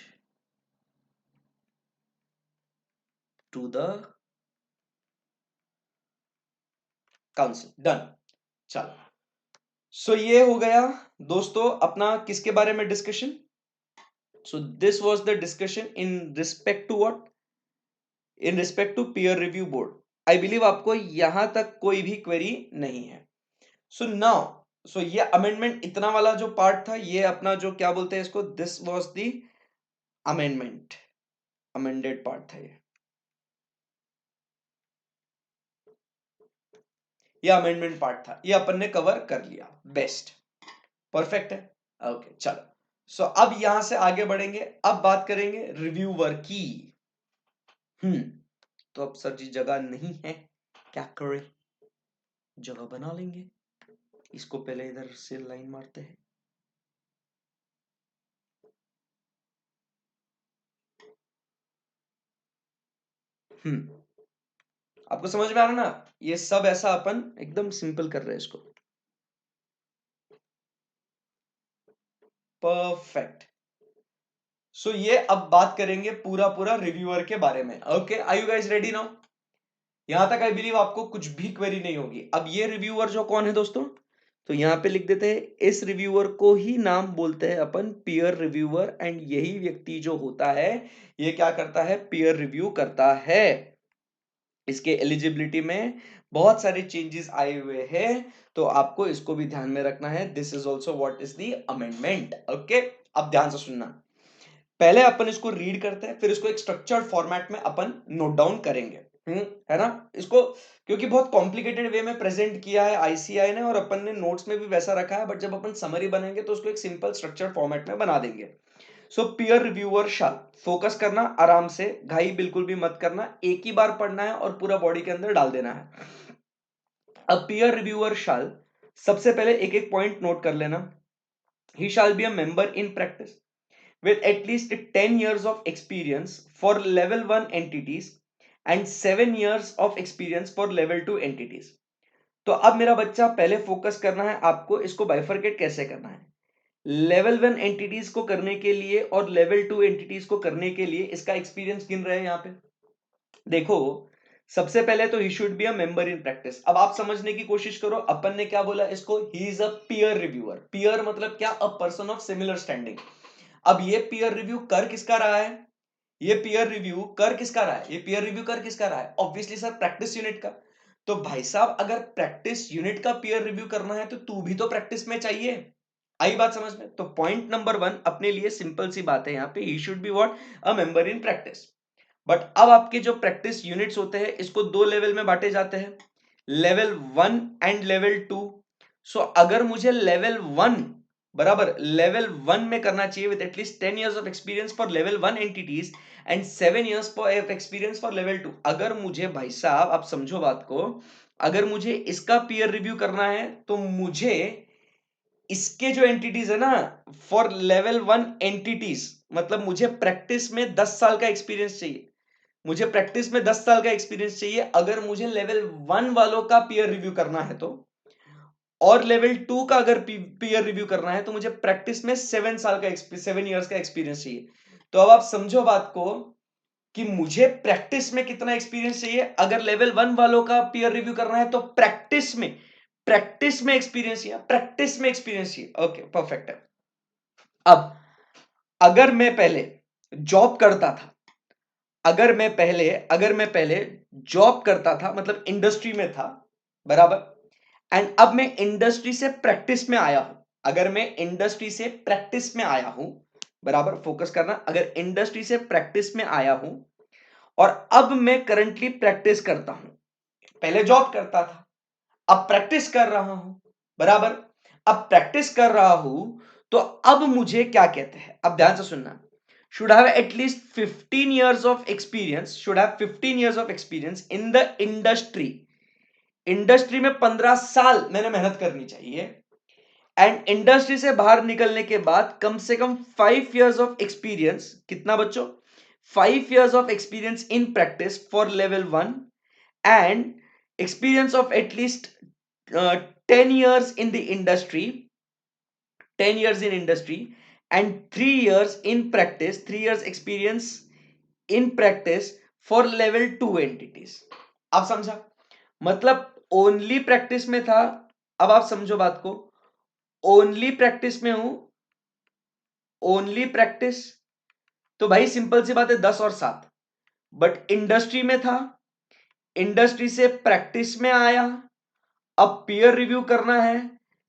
to the council। Done, चलो। सो ये हो गया दोस्तों अपना किसके बारे में discussion. So this was the discussion in respect to what, in respect to peer review board. I believe आपको यहां तक कोई भी क्वेरी नहीं है। सो नाउ, सो ये अमेंडमेंट इतना वाला जो पार्ट था, ये अपना जो क्या बोलते हैं इसको, this was the amendment, amended part था ये अमेंडमेंट पार्ट था, ये अपन ने कवर कर लिया, बेस्ट, परफेक्ट है। ओके, चलो। सो अब यहां से आगे बढ़ेंगे, अब बात करेंगे रिव्यूअर की। तो अब सर जी जगह नहीं है, क्या करें, जगह बना लेंगे। इसको पहले इधर से लाइन मारते हैं। आपको समझ में आ रहा ना, ये सब ऐसा अपन एकदम सिंपल कर रहे हैं इसको। परफेक्ट। सो ये अब बात करेंगे पूरा पूरा रिव्यूअर के बारे में। Okay, are you guys ready now? यहां तक आई बिलीव आपको कुछ भी क्वेरी नहीं होगी। अब ये रिव्यूअर जो कौन है दोस्तों, तो यहां पे लिख देते हैं, इस रिव्यूअर को ही नाम बोलते हैं अपन पीयर रिव्यूअर, एंड यही व्यक्ति जो होता है ये क्या करता है, पीयर रिव्यू करता है। इसके एलिजिबिलिटी में बहुत सारे चेंजेस आए हुए हैं, तो आपको इसको भी ध्यान में रखना है। This is also what is the amendment. Okay, अब ध्यान से सुनना। पहले अपन इसको रीड करते हैं, फिर इसको एक स्ट्रक्चर्ड फॉर्मेट में अपन नोट डाउन करेंगे। है ना, इसको क्योंकि बहुत कॉम्प्लिकेटेड वे में प्रेजेंट किया है आईसीआई ने, और अपन ने नोट्स में भी वैसा रखा है, बट जब अपन समरी बनाएंगे तो उसको एक सिंपल स्ट्रक्चर्ड फॉर्मेट में बना देंगे। सो पीयर रिव्यूअर शाल, फोकस करना आराम से, घाई बिल्कुल भी मत करना, एक ही बार पढ़ना है और पूरा बॉडी के अंदर डाल देना है। अब पीयर रिव्यूअर शाल, सबसे पहले एक एक पॉइंट नोट कर लेना। He shall be a member in practice with at least 10 years of experience for level 1 entities and 7 years of experience for level 2 entities। तो अब मेरा बच्चा पहले फोकस करना है आपको, इसको बाइफरकेट कैसे करना है। लेवल 1 एंटिटीज को करने के लिए और लेवल 2 एंटिटीज को करने के लिए इसका एक्सपीरियंस गिन रहे हैं यहाँ पे। देखो, सबसे पहले तो he should be a member in practice. अब आप समझने की कोशिश करो, अपन ने क्या बोला इसको, he is a peer reviewer. Peer मतलब क्या, a person of similar standing. अब ये पीयर रिव्यू कर किसका रहा है, ये पीयर रिव्यू कर किसका रहा है, ये पीयर रिव्यू कर किसका रहा है, ऑब्वियसली सर प्रैक्टिस यूनिट का। तो भाई साहब, अगर प्रैक्टिस यूनिट का पीयर रिव्यू करना है तो तू भी तो प्रैक्टिस में चाहिए। आई बात समझ में? तो पॉइंट नंबर 1 अपने लिए सिंपल सी बात है यहाँ पे, he should be what, a member in practice. But अब आपके जो प्रैक्टिस यूनिट्स होते हैं इसको दो लेवल में बांटे जाते हैं, लेवल 1 एंड लेवल 2। सो अगर मुझे लेवल 1 बराबर लेवल 1 में करना चाहिए with at least 10 years of experience for level 1 entities and 7 years for experience for level 2। अगर मुझे, भाई साहब आप समझो बात को, अगर मुझे इसका पीयर रिव्यू करना है तो मुझे इसके जो एंटिटीज है ना, फॉर लेवल 1 एंटिटीज, मतलब मुझे प्रैक्टिस में 10 साल का एक्सपीरियंस चाहिए। मुझे प्रैक्टिस में 10 साल का एक्सपीरियंस चाहिए अगर मुझे लेवल 1 वालों का पीयर रिव्यू करना है तो, और लेवल 2 का अगर पीयर रिव्यू करना है तो मुझे प्रैक्टिस में 7 ईयर्स का एक्सपीरियंस चाहिए। तो अब आप समझो बात को कि मुझे प्रैक्टिस में कितना एक्सपीरियंस चाहिए। अगर लेवल 1 वालों का पीयर रिव्यू करना है तो प्रैक्टिस में एक्सपीरियंस चाहिए, प्रैक्टिस में एक्सपीरियंस चाहिए। ओके, परफेक्ट है। अब अगर मैं पहले जॉब करता था, अगर मैं पहले जॉब करता था, मतलब इंडस्ट्री में था, बराबर, एंड अब मैं इंडस्ट्री से प्रैक्टिस में आया हूं, अगर मैं इंडस्ट्री से प्रैक्टिस में आया हूं, बराबर फोकस करना, अगर इंडस्ट्री से प्रैक्टिस में आया हूं और अब मैं करंटली प्रैक्टिस करता हूं, पहले जॉब करता था अब प्रैक्टिस कर रहा हूं, बराबर, अब प्रैक्टिस कर रहा हूं, तो अब मुझे क्या कहते हैं, अब ध्यान से सुनना, should have at least 15 years of experience, should have 15 years of experience in the industry, industry में 15 साल मैंने मेहनत करनी चाहिए, एंड इंडस्ट्री से बाहर निकलने के बाद कम से कम 5 years ऑफ एक्सपीरियंस, कितना बच्चों, 5 years of experience in practice for level 1, and experience of at least 10 years in the industry, 10 years in industry and 3 years in practice, 3 years experience in practice for level 2 entities। आप समझा, मतलब only practice में था, अब आप समझो बात को, ओनली प्रैक्टिस में हूं, ओनली प्रैक्टिस, तो भाई सिंपल सी बात है 10 और 7। बट इंडस्ट्री में था, इंडस्ट्री से प्रैक्टिस में आया, अब पीयर रिव्यू करना है,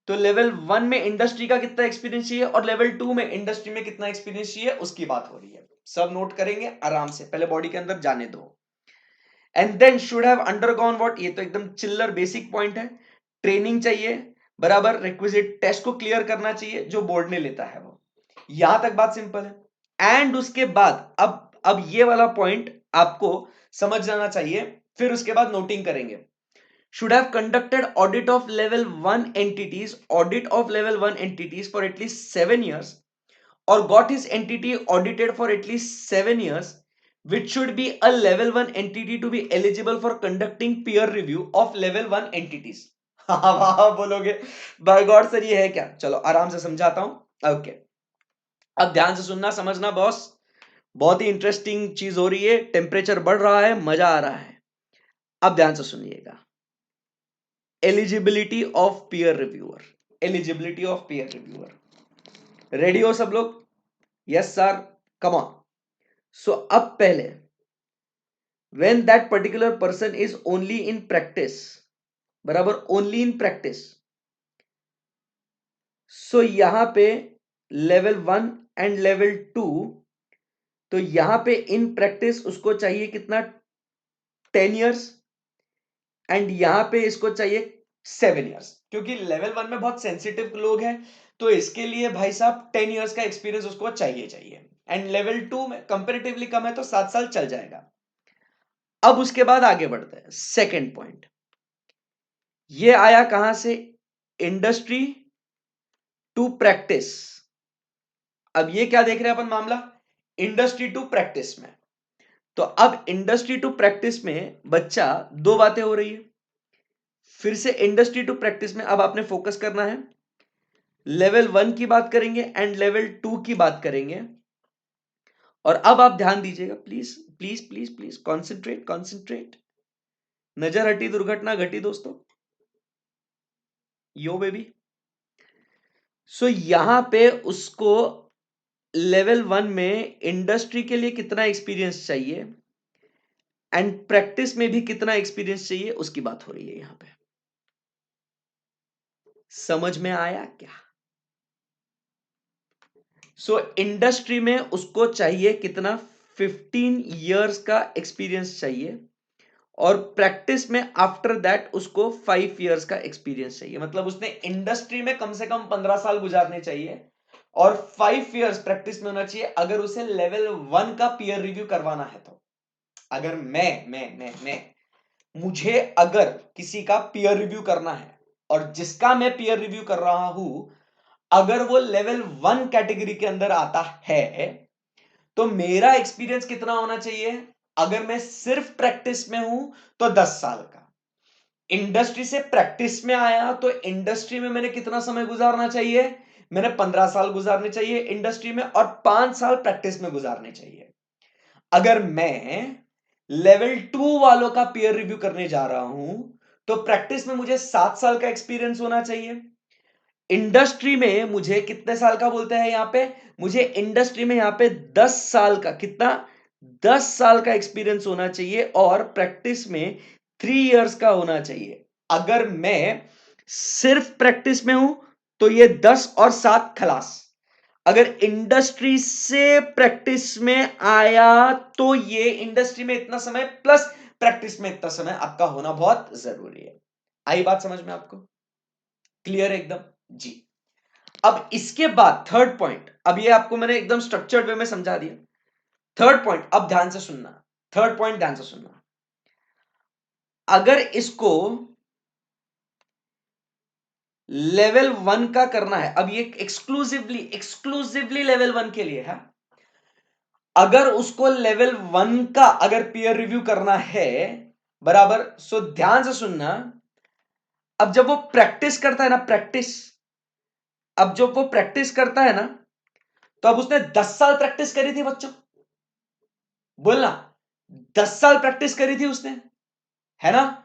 तो लेवल 1 में इंडस्ट्री का कितना एक्सपीरियंस चाहिए और लेवल 2 में इंडस्ट्री में कितना एक्सपीरियंस चाहिए, उसकी बात हो रही है। सब नोट करेंगे आराम से, पहले बॉडी के अंदर जाने दो। And then should have undergone what, ये तो एकदम चिल्लर बेसिक पॉइंट है, ट्रेनिंग चाहिए, बराबर, रिक्विजिट टेस्ट को क्लियर करना चाहिए जो बोर्ड ने लेता है वो, यहां तक बात सिंपल है। एंड उसके बाद अब ये वाला पॉइंट आपको समझ जाना चाहिए, फिर उसके बाद नोटिंग करेंगे। should have conducted audit of level 1 entities, for at least 7 years, or got his entity audited for at least 7 years, which should be a level 1 entity to be eligible for conducting peer review of level 1 entities। हाँ वाह बोलोगे, bye God sir ये है क्या, चलो आराम से समझाता हूं। ओके, अब ध्यान से सुनना समझना बॉस, बहुत ही इंटरेस्टिंग चीज हो रही है, टेम्परेचर बढ़ रहा है, मजा आ रहा है। अब ध्यान से सुनिएगा, eligibility of peer reviewer, eligibility of peer reviewer. Ready हो सब लोग? Yes sir, come on. So अब पहले, when that particular person is only in practice, बराबर, only in practice, सो यहां पे लेवल 1 एंड लेवल 2, तो यहां पे इन प्रैक्टिस उसको चाहिए कितना, 10 years, एंड यहां पे इसको चाहिए 7 years, क्योंकि लेवल 1 में बहुत सेंसिटिव लोग हैं, तो इसके लिए भाई साहब 10 years का एक्सपीरियंस उसको चाहिए, एंड लेवल 2 में कंपेरेटिवली कम है तो 7 साल चल जाएगा। अब उसके बाद आगे बढ़ते हैं, सेकेंड पॉइंट, ये आया कहां से, इंडस्ट्री टू प्रैक्टिस। अब ये क्या देख रहे हैं अपन मामला, इंडस्ट्री टू प्रैक्टिस में। तो अब इंडस्ट्री टू प्रैक्टिस में बच्चा, दो बातें हो रही है, फिर से इंडस्ट्री टू प्रैक्टिस में अब आपने फोकस करना है, लेवल 1 की बात करेंगे एंड लेवल 2 की बात करेंगे। और अब आप ध्यान दीजिएगा, please please please please, concentrate concentrate, नजर हटी दुर्घटना घटी दोस्तों, यो बेबी। सो यहां पे उसको लेवल 1 में इंडस्ट्री के लिए कितना एक्सपीरियंस चाहिए एंड प्रैक्टिस में भी कितना एक्सपीरियंस चाहिए, उसकी बात हो रही है यहां पे। समझ में आया क्या? सो इंडस्ट्री में उसको चाहिए कितना, 15 years का एक्सपीरियंस चाहिए, और प्रैक्टिस में आफ्टर दैट उसको 5 years का एक्सपीरियंस चाहिए। मतलब उसने इंडस्ट्री में कम से कम 15 साल गुजारने चाहिए और 5 years प्रैक्टिस में होना चाहिए, अगर उसे लेवल 1 का पीयर रिव्यू करवाना है तो। अगर मैं मुझे अगर किसी का पीयर रिव्यू करना है, और जिसका मैं पीयर रिव्यू कर रहा हूं, अगर वो लेवल 1 कैटेगरी के अंदर आता है, तो मेरा एक्सपीरियंस कितना होना चाहिए, अगर मैं सिर्फ प्रैक्टिस में हूं तो 10 साल का, इंडस्ट्री से प्रैक्टिस में आया तो इंडस्ट्री में मैंने कितना समय गुजारना चाहिए, मैंने 15 साल गुजारने चाहिए इंडस्ट्री में, और 5 साल प्रैक्टिस में गुजारने चाहिए। अगर मैं लेवल 2 वालों का पीयर रिव्यू करने जा रहा हूं, तो प्रैक्टिस में मुझे 7 साल का एक्सपीरियंस होना चाहिए, इंडस्ट्री में मुझे कितने साल का बोलते हैं यहां पे, मुझे इंडस्ट्री में यहां पे 10 साल का, कितना, 10 साल का एक्सपीरियंस होना चाहिए, और प्रैक्टिस में 3 years का होना चाहिए। अगर मैं सिर्फ प्रैक्टिस में हूं तो ये 10 और 7 खलास, अगर इंडस्ट्री से प्रैक्टिस में आया तो ये इंडस्ट्री में इतना समय प्लस प्रैक्टिस में इतना समय आपका होना बहुत जरूरी है। आई बात समझ में आपको? क्लियर एकदम जी। अब इसके बाद थर्ड पॉइंट, अब ये आपको मैंने एकदम स्ट्रक्चर्ड वे में समझा दिया। थर्ड पॉइंट अब ध्यान से सुनना, थर्ड पॉइंट ध्यान से सुनना, अगर इसको लेवल 1 का करना है, अब ये एक्सक्लूसिवली एक्सक्लूसिवली लेवल 1 के लिए है, अगर उसको लेवल 1 का अगर पीयर रिव्यू करना है, बराबर, सो ध्यान से सुनना, अब जब वो प्रैक्टिस करता है ना, प्रैक्टिस, अब जब वो प्रैक्टिस करता है ना, तो अब उसने 10 साल प्रैक्टिस करी थी बच्चों, बोलना, 10 साल प्रैक्टिस करी थी उसने, है ना,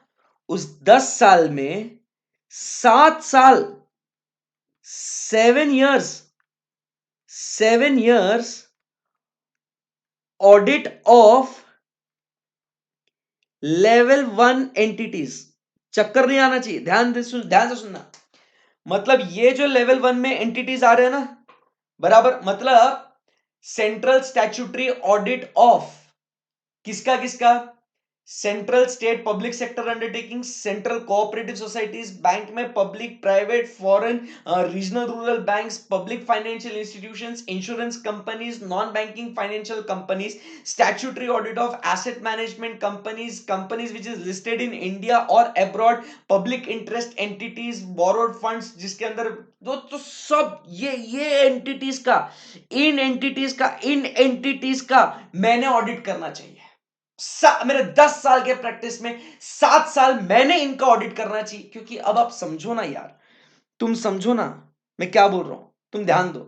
उस 10 साल में 7 साल, 7 years, 7 years audit of level 1 entities. चक्कर नहीं आना चाहिए, ध्यान से सुनना, मतलब ये जो लेवल 1 में एंटिटीज आ रहे हैं ना, बराबर, मतलब सेंट्रल स्टैट्यूटरी ऑडिट ऑफ किसका किसका, central state public sector undertaking, central cooperative societies, bank में public private foreign regional rural banks, public financial institutions, insurance companies, non banking financial companies, statutory audit of asset management companies, companies which is listed in India और abroad, public interest entities, borrowed funds जिसके अंदर तो सब ये entities का, इन entities का मैंने audit करना चाहिए। मेरे 10 साल के प्रैक्टिस में 7 साल मैंने इनका ऑडिट करना चाहिए, क्योंकि अब आप समझो ना यार, तुम समझो ना मैं क्या बोल रहा हूं, तुम ध्यान दो,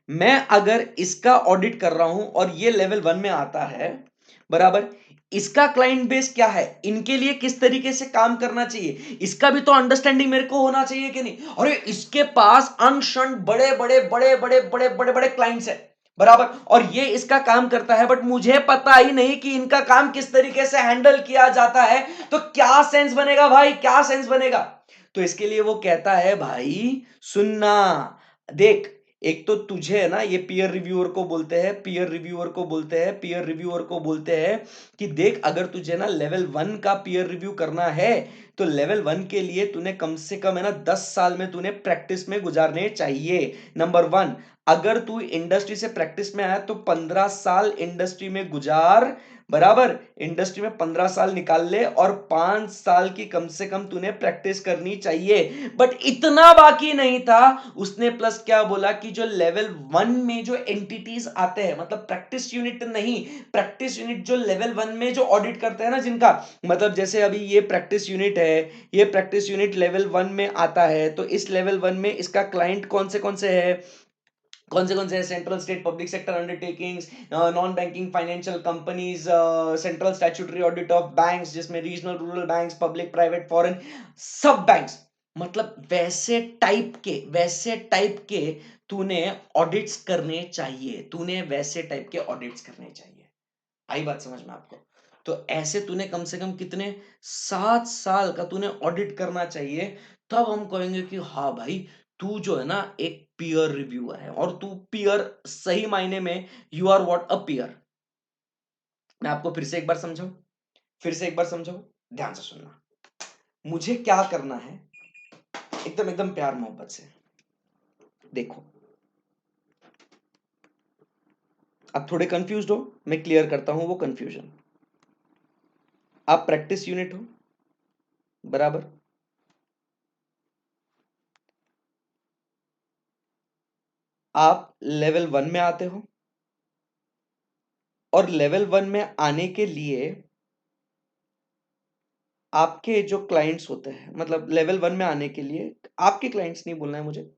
मैं अगर इसका ऑडिट कर रहा हूं और ये लेवल 1 में आता है, बराबर, इसका क्लाइंट बेस क्या है, इनके लिए किस तरीके से काम करना चाहिए, इसका भी तो अंडरस्टैंडिंग मेरे को होना चाहिए कि नहीं। अरे इसके पास अनशन बड़े बड़े बड़े बड़े बड़े बड़े बड़े क्लाइंट्स है, बराबर, और ये इसका काम करता है, बट मुझे पता ही नहीं कि इनका काम किस तरीके से हैंडल किया जाता है, तो क्या सेंस बनेगा भाई, क्या सेंस बनेगा। तो इसके लिए वो कहता है भाई सुनना, देख, एक तो तुझे है ना, ये पीयर रिव्यूअर को बोलते हैं, पीयर रिव्यूअर को बोलते हैं, पीयर रिव्यूअर को बोलते हैं कि देख, अगर तुझे ना लेवल 1 का पीयर रिव्यू करना है तो लेवल 1 के लिए तूने कम से कम है ना 10 साल में तूने प्रैक्टिस में गुजारने चाहिए। नंबर 1, अगर तू इंडस्ट्री से प्रैक्टिस में आया तो 15 साल इंडस्ट्री में गुजार, बराबर, इंडस्ट्री में 15 साल निकाल ले और 5 साल की कम से कम तूने प्रैक्टिस करनी चाहिए। बट इतना बाकी नहीं था, उसने प्लस क्या बोला कि जो लेवल 1 में जो एंटिटीज आते हैं, मतलब प्रैक्टिस यूनिट नहीं, प्रैक्टिस यूनिट जो लेवल 1 में जो ऑडिट करते हैं ना जिनका, मतलब जैसे अभी ये प्रैक्टिस यूनिट है, ये प्रैक्टिस यूनिट लेवल 1 में आता है, तो इस लेवल 1 में इसका क्लाइंट कौन से है, कौन से हैं, central state public sector undertakings, non banking financial companies, central statutory audit of banks जिसमें regional rural banks, public private foreign, सब बैंक्स, मतलब वैसे टाइप के तूने ऑडिट्स करने चाहिए, तूने वैसे टाइप के ऑडिट्स करने चाहिए। आई बात समझ में आपको। तो ऐसे तूने कम से कम कितने 7 साल का तूने ऑडिट करना चाहिए, तब हम कहेंगे कि हाँ भाई, तू जो है ना एक पीयर रिव्यूअर है, और तू पीयर सही मायने में, you are what, a peer. मैं आपको फिर से एक बार समझाऊं, फिर से एक बार समझाऊं, ध्यान से सुनना। मुझे क्या करना है, एकदम एकदम प्यार मोहब्बत से देखो। आप थोड़े कंफ्यूज्ड हो, मैं क्लियर करता हूं वो कंफ्यूजन। आप प्रैक्टिस यूनिट हो, बराबर, आप लेवल 1 में आते हो, और लेवल 1 में आने के लिए आपके जो क्लाइंट्स होते हैं, मतलब लेवल 1 में आने के लिए आपके क्लाइंट्स नहीं बोलना है मुझे,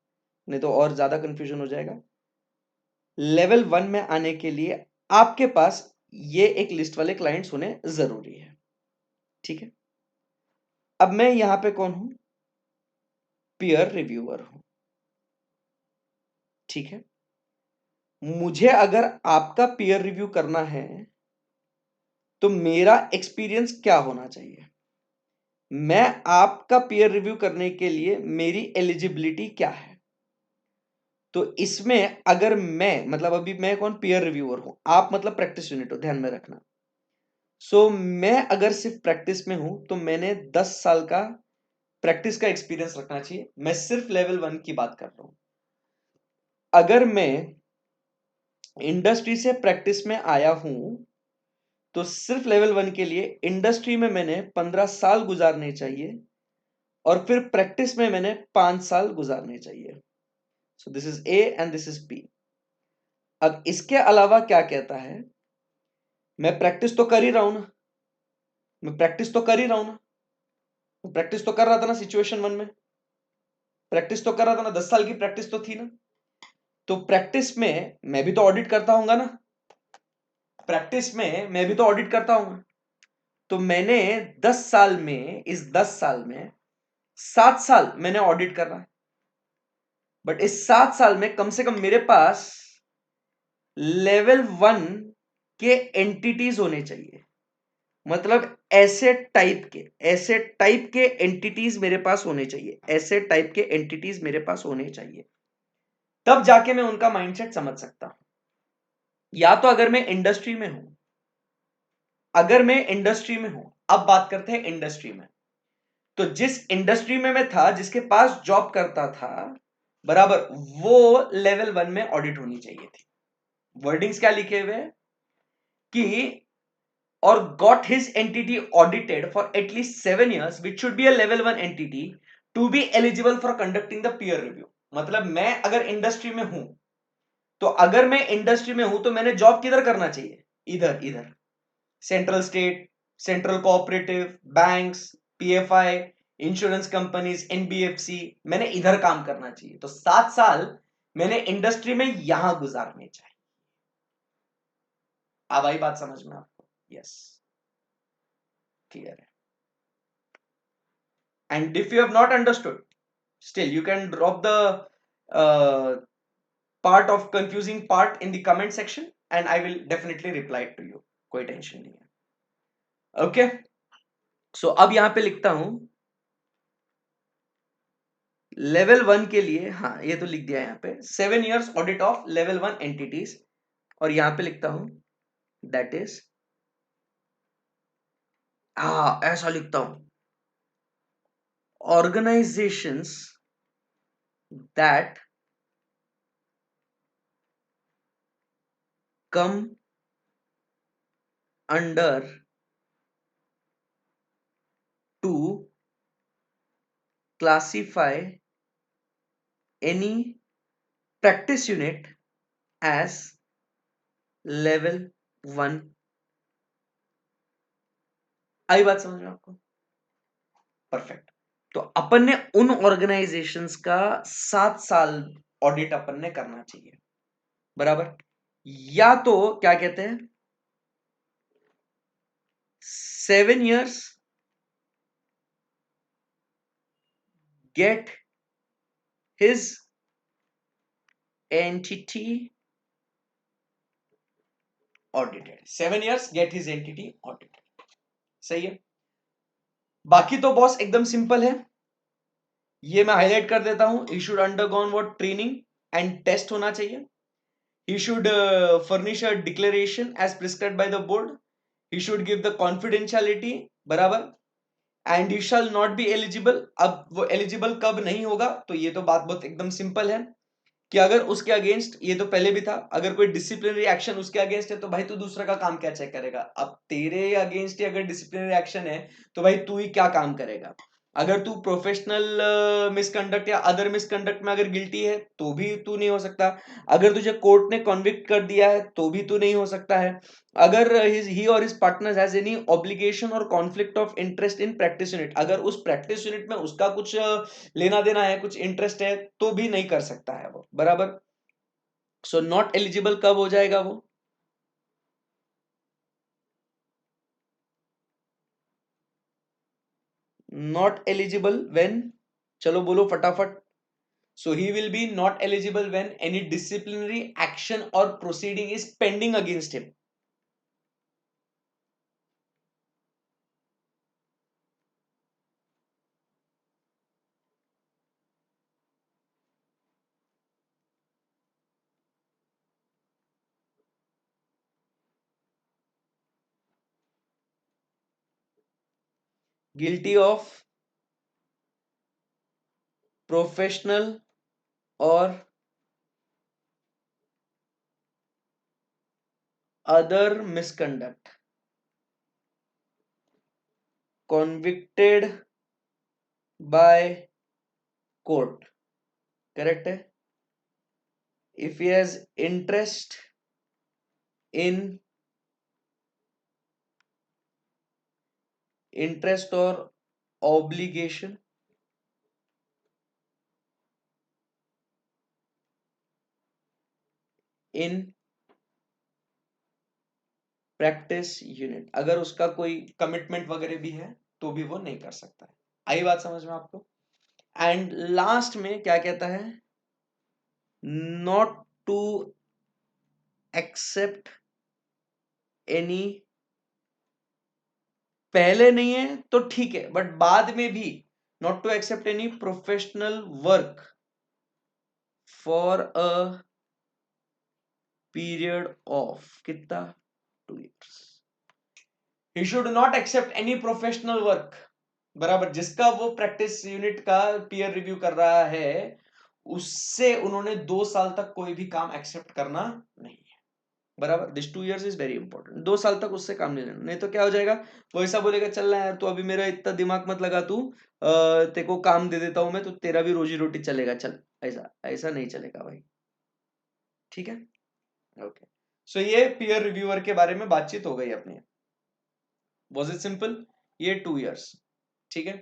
नहीं तो और ज्यादा कंफ्यूजन हो जाएगा। लेवल 1 में आने के लिए आपके पास ये एक लिस्ट वाले क्लाइंट्स होने जरूरी है, ठीक है। अब मैं यहां पे कौन हूं, पीयर रिव्यूअर हूं, ठीक है। मुझे अगर आपका पीयर रिव्यू करना है तो मेरा एक्सपीरियंस क्या होना चाहिए, मैं आपका पीयर रिव्यू करने के लिए मेरी एलिजिबिलिटी क्या है। तो इसमें अगर मैं, मतलब अभी मैं कौन, पीयर रिव्यूअर हूं, आप मतलब प्रैक्टिस यूनिट हो, ध्यान में रखना। सो मैं अगर सिर्फ प्रैक्टिस में हूं तो मैंने 10 साल का प्रैक्टिस का एक्सपीरियंस रखना चाहिए, मैं सिर्फ लेवल 1 की बात कर रहा हूं। अगर मैं इंडस्ट्री से प्रैक्टिस में आया हूं तो सिर्फ लेवल 1 के लिए इंडस्ट्री में मैंने 15 साल गुजारने चाहिए, और फिर प्रैक्टिस में मैंने 5 साल गुजारने चाहिए। So this is A and this is B. अब इसके अलावा क्या कहता है, मैं प्रैक्टिस तो कर ही रहा हूं ना, मैं प्रैक्टिस तो कर ही रहा हूं ना, मैं प्रैक्टिस तो कर रहा था ना सिचुएशन 1 में, प्रैक्टिस तो कर रहा था ना, 10 साल की प्रैक्टिस तो थी ना। तो प्रैक्टिस में मैं भी तो ऑडिट करता हूंगा ना, प्रैक्टिस में मैं भी तो ऑडिट करता हूंगा। तो मैंने 10 साल में, इस 10 साल में 7 साल मैंने ऑडिट कर रहा है, बट इस 7 साल में कम से कम मेरे पास लेवल 1 के एंटिटीज होने चाहिए, मतलब ऐसे टाइप के एंटिटीज मेरे पास होने चाहिए, ऐसे टाइप के एंटिटीज मेरे पास होने चाहिए, तब जाके मैं उनका माइंडसेट समझ सकता हूं। या तो अगर मैं इंडस्ट्री में हूं, अगर मैं इंडस्ट्री में हूं, अब बात करते हैं इंडस्ट्री में। तो जिस इंडस्ट्री में मैं था, जिसके पास जॉब करता था, बराबर, वो लेवल 1 में ऑडिट होनी चाहिए थी। वर्डिंग्स क्या लिखे हुए हैं कि or got his entity audited for at least 7 years, which should be a level 1 entity to be eligible for conducting the peer review। मतलब मैं अगर इंडस्ट्री में हूं, तो अगर मैं इंडस्ट्री में हूं तो मैंने जॉब किधर करना चाहिए, इधर इधर, central state, central cooperative banks, PFI, insurance companies, NBFC, मैंने इधर काम करना चाहिए। तो 7 साल मैंने इंडस्ट्री में यहां गुजारने चाहिए। अब आई बात समझ में आपको? यस, क्लियर है। And if you have not understood, still you can drop the uh, part of confusing part in the comment section and I will definitely reply to you, कोई टेंशन नहीं है। ओके, सो अब यहां पे लिखता हूं level 1 के लिए, हाँ ये तो लिख दिया यहाँ पे 7 years audit of level 1 entities, और यहां पे लिखता हूं दैट इज, हाँ ऐसा लिखता हूं, organisations that come under to classify any practice unit as level 1। आई बात समझ में आपको? परफेक्ट। तो अपन ने उन ऑर्गेनाइजेशंस का 7 साल ऑडिट अपन ने करना चाहिए, बराबर। या तो क्या कहते हैं 7 years get his entity audited, 7 years get his entity audited, सही है। बाकी तो बॉस एकदम सिंपल है, ये मैं हाईलाइट कर देता हूं। He should undergone what training and test होना चाहिए। He should furnish a declaration as prescribed by the board. He should give the confidentiality, बराबर। And you shall not be eligible. अब वो एलिजिबल कब नहीं होगा, तो ये तो बात बहुत एकदम सिंपल है कि अगर उसके अगेंस्ट, ये तो पहले भी था, अगर कोई डिसिप्लिनरी एक्शन उसके अगेंस्ट है तो भाई तू दूसरा का काम क्या चेक करेगा। अब तेरे अगेंस्ट ही अगर डिसिप्लिनरी एक्शन है तो भाई तू ही क्या काम करेगा। अगर तू प्रोफेशनल मिसकंडक्ट या अदर मिसकंडक्ट में अगर गिल्टी है तो भी तू नहीं हो सकता। अगर तुझे कोर्ट ने कन्विक्ट कर दिया है तो भी तू नहीं हो सकता है। अगर ही और his partner has any obligation और conflict of interest in practice unit, अगर उस प्रैक्टिस यूनिट में उसका कुछ लेना देना है, कुछ इंटरेस्ट है, तो भी नहीं कर सकता है वो, बराबर। सो नॉट एलिजिबल कब हो जाएगा वो? नॉट एलिजिबल व्हेन, चलो बोलो फटाफट। So he will be not eligible when any disciplinary action or proceeding is pending against him. Guilty of professional or other misconduct, convicted by court, correct है। If he has interest in, interest or obligation in practice unit, अगर उसका कोई commitment वगैरह भी है तो भी वो नहीं कर सकता है। आई बात समझ में आपको? एंड लास्ट में क्या कहता है, नॉट टू एक्सेप्ट एनी, पहले नहीं है तो ठीक है बट बाद में भी not to accept any professional work for a period of कितना, 2 years। He should not accept any professional work, बराबर, जिसका वो प्रैक्टिस यूनिट का पीयर रिव्यू कर रहा है उससे उन्होंने 2 साल तक कोई भी काम एक्सेप्ट करना नहीं है, बराबर। This 2 years is very important. 2 साल तक उससे काम नहीं लेना, नहीं तो क्या हो जाएगा, वो ऐसा बोलेगा चल रहा है यार तू अभी मेरा इतना दिमाग मत लगा, तू तेरे को काम दे देता हूं मैं, तो तेरा भी रोजी रोटी चलेगा, चल। ऐसा ऐसा नहीं चलेगा भाई, ठीक है। ओके, सो ये पीयर रिव्यूअर के बारे में बातचीत हो गई अपनी। Was it simple? ये 2 years, ठीक है।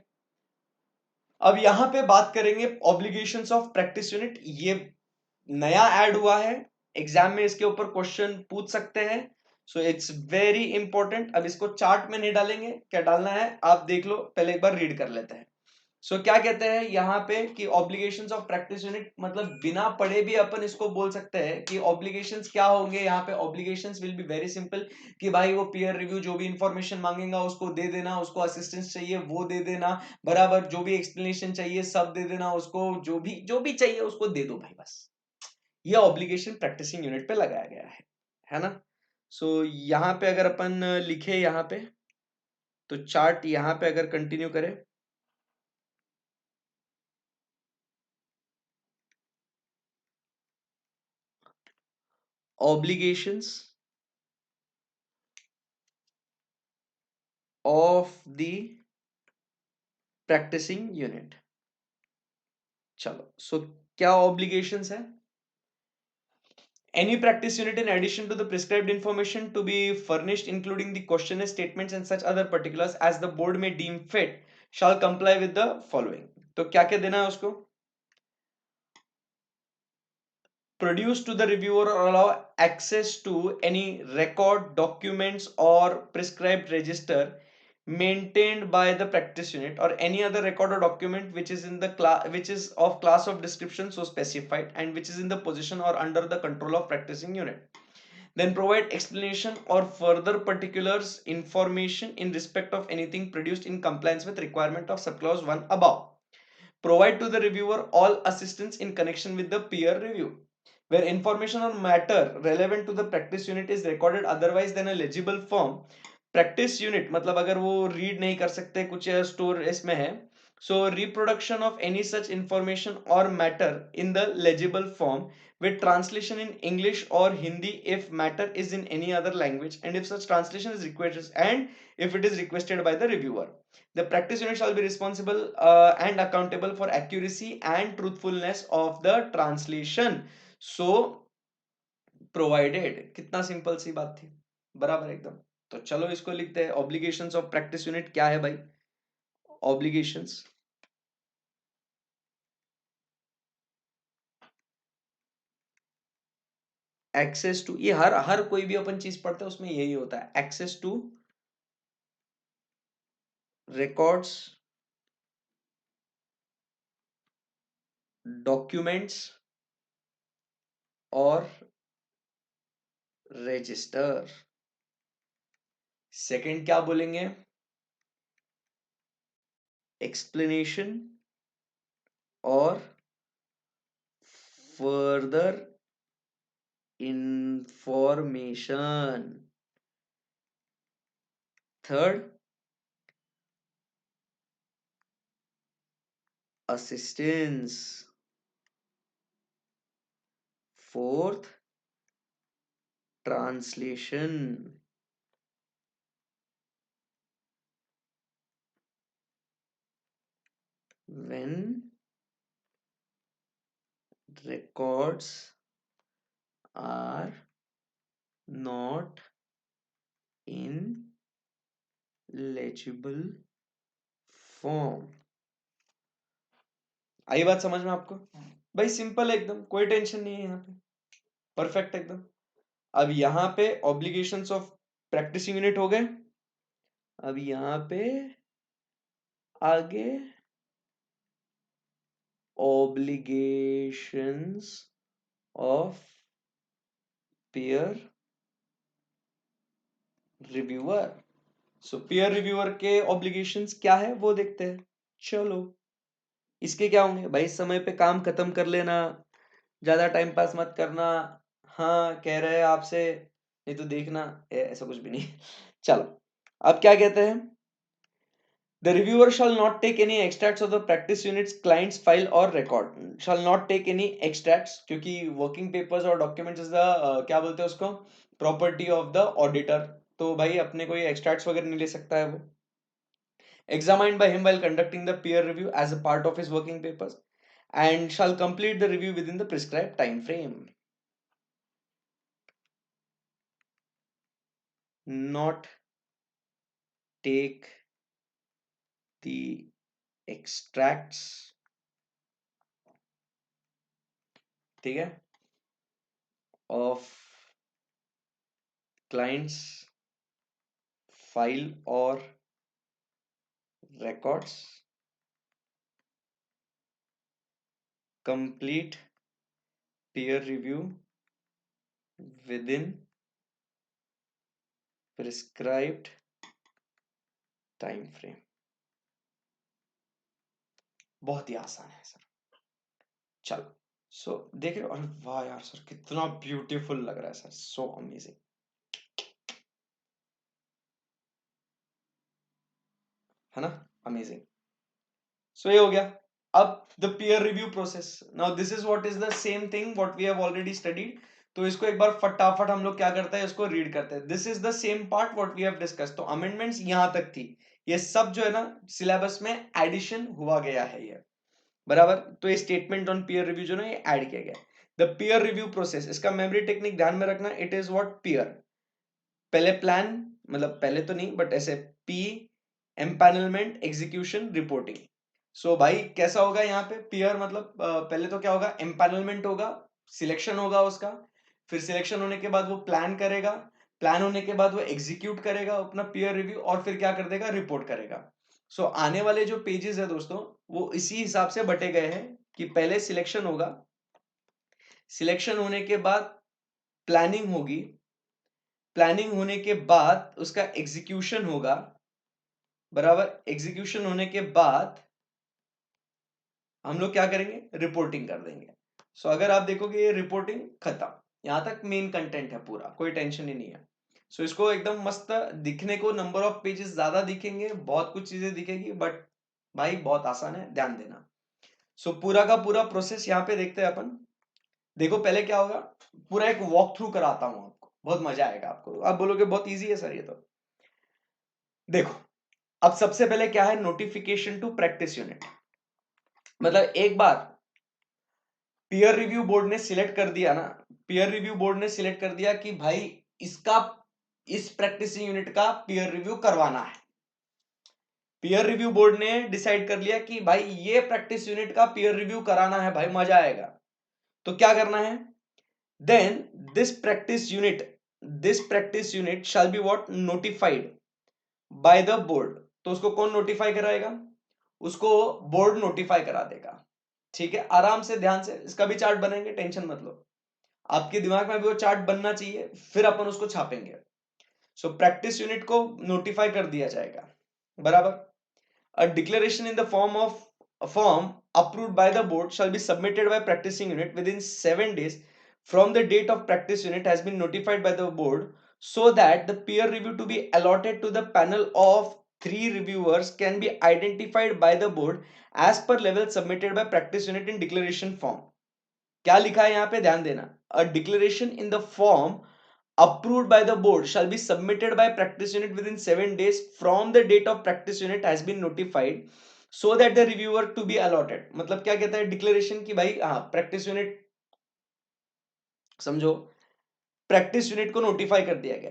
अब यहां पे बात करेंगे ऑब्लिगेशंस ऑफ प्रैक्टिस यूनिट। ये नया ऐड हुआ है, एग्जाम में इसके ऊपर क्वेश्चन पूछ सकते हैं, सो इट्स वेरी इंपॉर्टेंट। अब इसको चार्ट में नहीं डालेंगे, क्या डालना है आप देख लो, पहले एक बार रीड कर लेते हैं। क्या कहते हैं यहाँ पे कि ऑब्लिगेशंस ऑफ प्रैक्टिस यूनिट, मतलब बिना पढ़े भी अपन इसको बोल सकते हैं कि ऑब्लिगेशंस क्या होंगे यहाँ पे। Obligations will be very simple कि भाई वो पीयर रिव्यू जो भी इंफॉर्मेशन मांगेगा उसको दे देना, उसको असिस्टेंस चाहिए वो दे देना, बराबर जो भी एक्सप्लेनेशन चाहिए सब दे देना उसको, जो भी चाहिए उसको दे दो भाई, बस। ये ऑब्लिगेशन प्रैक्टिसिंग यूनिट पे लगाया गया है ना। यहाँ पे अगर अपन लिखे यहाँ पे, तो चार्ट यहाँ पे अगर कंटिन्यू करें, obligations of the practicing unit. चलो, क्या ऑब्लिगेशंस है? Any practice unit in addition to the prescribed information to be furnished, including the questionnaire statements and such other particulars as the board may deem fit, shall comply with the following। तो क्या क्या देना है उसको? Produce to the reviewer or allow access to any record, documents or prescribed register maintained by the practice unit, or any other record or document which is in the class, which is of class of description so specified and which is in the possession or under the control of practicing unit. Then provide explanation or further particulars information in respect of anything produced in compliance with requirement of subclause 1 above. Provide to the reviewer all assistance in connection with the peer review. Where information or matter relevant to the practice unit is recorded otherwise than a legible form, practice unit मतलब अगर वो read नहीं कर सकते कुछ store इसमें है, reproduction of any such information or matter in the legible form with translation in English or Hindi if matter is in any other language, and if such translation is requested and if it is requested by the reviewer. The practice unit shall be responsible and accountable for accuracy and truthfulness of the translation. Provided, कितना simple सी बात थी, बराबर एकदम। तो चलो इसको लिखते हैं, ऑब्लिगेशंस ऑफ प्रैक्टिस यूनिट क्या है भाई? ऑब्लिगेशंस एक्सेस टू, ये हर हर कोई भी अपन चीज पढ़ते हैं उसमें यही होता है, एक्सेस टू रिकॉर्ड्स, डॉक्यूमेंट्स और रजिस्टर। सेकंड क्या बोलेंगे? एक्सप्लेनेशन और further information. Third, assistance. Fourth, translation. when records are not in legible form। आई बात समझ में आपको? भाई सिंपल है एकदम, कोई टेंशन नहीं है यहाँ पे, परफेक्ट एकदम। अब यहाँ पे ऑब्लिगेशंस ऑफ प्रैक्टिसिंग यूनिट हो गए। अब यहाँ पे आगे obligations of peer reviewer. peer reviewer के ऑब्लिगेशंस क्या है वो देखते हैं। चलो, इसके क्या होंगे भाई? समय पे काम खत्म कर लेना, ज्यादा टाइम पास मत करना। हाँ कह रहे हैं आपसे, नहीं तो देखना, ऐसा कुछ भी नहीं। चलो, अब क्या कहते हैं? The reviewer shall not take any extracts of the practice unit's client's file or record। Shall not take any extracts, क्योंकि working papers और documents is the क्या बोलते हैं उसको, property of the auditor। तो भाई अपने कोई extracts वगैरह नहीं ले सकता है वो। Examined by him while conducting the peer review as a part of his working papers, and shall complete the review within the prescribed time frame। Not take the extracts, ठीक है। of clients file or records, complete peer review within prescribed time frame. बहुत ही आसान है sir. चलो देख रहे हो, अरे वाह यार सर कितना ब्यूटीफुल लग रहा है सर, सो अमेजिंग, है ना, अमेजिंग। ये हो गया। अब the peer review process, now this is what is the same thing what we have already studied. तो इसको एक बार फटाफट हम लोग क्या करते हैं, इसको रीड करते हैं। This is the same part what we have discuss. तो अमेंडमेंट्स यहां तक थी, ये सब जो है ना सिलेबस में एडिशन हुआ गया है ये, बराबर। तो ये स्टेटमेंट ऑन पीयर रिव्यू जो ना ये ऐड किया गया। द पीयर रिव्यू प्रोसेस, इसका मेमोरी टेक्निक ध्यान में रखना, इट इज व्हाट पीयर, पहले प्लान, मतलब पहले तो नहीं बट ऐसे, पी एम्पैनलमेंट एग्जीक्यूशन रिपोर्टिंग। भाई कैसा होगा यहाँ पे पीयर, मतलब पहले तो क्या होगा, एम्पैनलमेंट होगा, सिलेक्शन होगा उसका, फिर सिलेक्शन होने के बाद वो प्लान करेगा, प्लान होने के बाद वो एग्जीक्यूट करेगा अपना पीयर रिव्यू, और फिर क्या कर देगा, रिपोर्ट करेगा। आने वाले जो पेजेस है दोस्तों वो इसी हिसाब से बटे गए हैं कि पहले सिलेक्शन होगा, सिलेक्शन होने के बाद प्लानिंग होगी, प्लानिंग होने के बाद उसका एग्जीक्यूशन होगा, बराबर। एग्जीक्यूशन होने के बाद हम लोग क्या करेंगे, रिपोर्टिंग कर देंगे। अगर आप देखोगे ये रिपोर्टिंग खत्म, यहां तक मेन कंटेंट है पूरा, कोई टेंशन ही नहीं है। इसको एकदम मस्त दिखने को नंबर ऑफ पेजेस ज्यादा दिखेंगे, बहुत कुछ चीजें दिखेगी, बट भाई बहुत आसान है, ध्यान देना। पूरा का पूरा प्रोसेस यहाँ पे देखते हैं अपन। देखो पहले क्या होगा, पूरा एक वॉक थ्रू कराता हूं आपको, बहुत मजा आएगा आपको। आप बोलोगे बहुत इजी है सर ये तो। देखो अब सबसे पहले क्या है, नोटिफिकेशन टू प्रैक्टिस यूनिट। मतलब एक बार पीयर रिव्यू बोर्ड ने सिलेक्ट कर दिया ना, पीयर रिव्यू बोर्ड ने सिलेक्ट कर दिया कि भाई इसका, इस प्रैक्टिसिंग यूनिट का पीयर रिव्यू करवाना है। पीयर रिव्यू बोर्ड ने डिसाइड कर लिया कि भाई ये प्रैक्टिस यूनिट का पीयर रिव्यू कराना है, भाई मजा आएगा। तो क्या करना है, then this practice unit, this practice unit shall be what, notified by the board. तो उसको कौन नोटिफाई कराएगा, उसको बोर्ड नोटिफाई करा देगा। ठीक है, आराम से ध्यान से इसका भी चार्ट बनाएंगे, टेंशन मत लो, आपके दिमाग में भी वो चार्ट बनना चाहिए, फिर अपन उसको छापेंगे। प्रैक्टिस यूनिट को नोटिफाई कर दिया जाएगा, बराबर। A declaration in the form of, a form approved by the board shall be submitted by practicing unit within 7 days from the date of practice unit has been notified by the board, so that the peer review to be allotted to the panel of 3 reviewers can be identified by the board as per level submitted by practice unit in declaration form। क्या लिखा है यहाँ पे, ध्यान देना। A declaration in the form approved by the board shall be submitted by practice unit within 7 days from the date of practice unit has been notified, so that the reviewer to be allotted। मतलब क्या कहता है declaration की, भाई हाँ practice unit, समझो practice unit को notify कर दिया गया,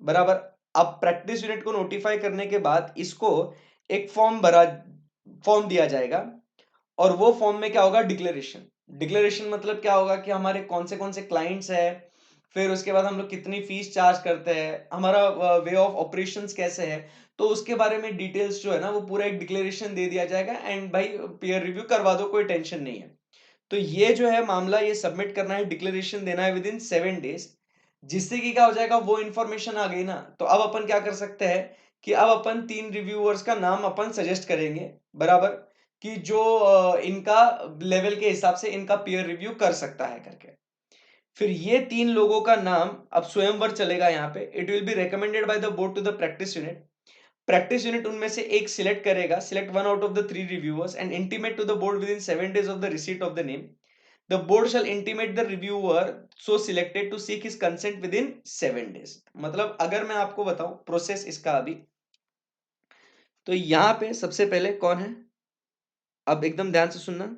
बराबर। अब प्रैक्टिस यूनिट को नोटिफाई करने के बाद इसको एक फॉर्म दिया जाएगा, और वो फॉर्म में क्या होगा, डिक्लेरेशन। डिक्लेरेशन मतलब क्या होगा कि हमारे कौन से क्लाइंट्स है, फिर उसके बाद हम लोग कितनी फीस चार्ज करते हैं, हमारा वे ऑफ ऑपरेशंस कैसे है, तो उसके बारे में डिटेल्स जो है ना वो पूरा एक डिक्लेरेशन दे दिया जाएगा। एंड भाई पीयर रिव्यू करवा दो, कोई टेंशन नहीं है। तो ये जो है मामला, ये सबमिट करना है, डिक्लेरेशन देना है विद इन 7 डेज, जिससे कि क्या हो जाएगा, वो इंफॉर्मेशन आ गई ना। तो अब अपन क्या कर सकते हैं कि अब अपन 3 रिव्यूअर्स का नाम अपन सजेस्ट करेंगे, बराबर, कि जो इनका लेवल के हिसाब से इनका पीयर रिव्यू कर सकता है करके। फिर ये 3 लोगों का नाम अब स्वयंवर चलेगा यहाँ पे। It will be recommended by the board to the practice unit. Practice unit उनमें से एक सिलेक्ट करेगा, select one out of the 3 reviewers and intimate to the board with in 7 days of the receipt of the name. The board shall intimate the reviewer so selected to seek his consent with in 7 days. मतलब अगर मैं आपको बताऊं process इसका अभी, तो यहां पे सबसे पहले कौन है, अब एकदम ध्यान से सुनना।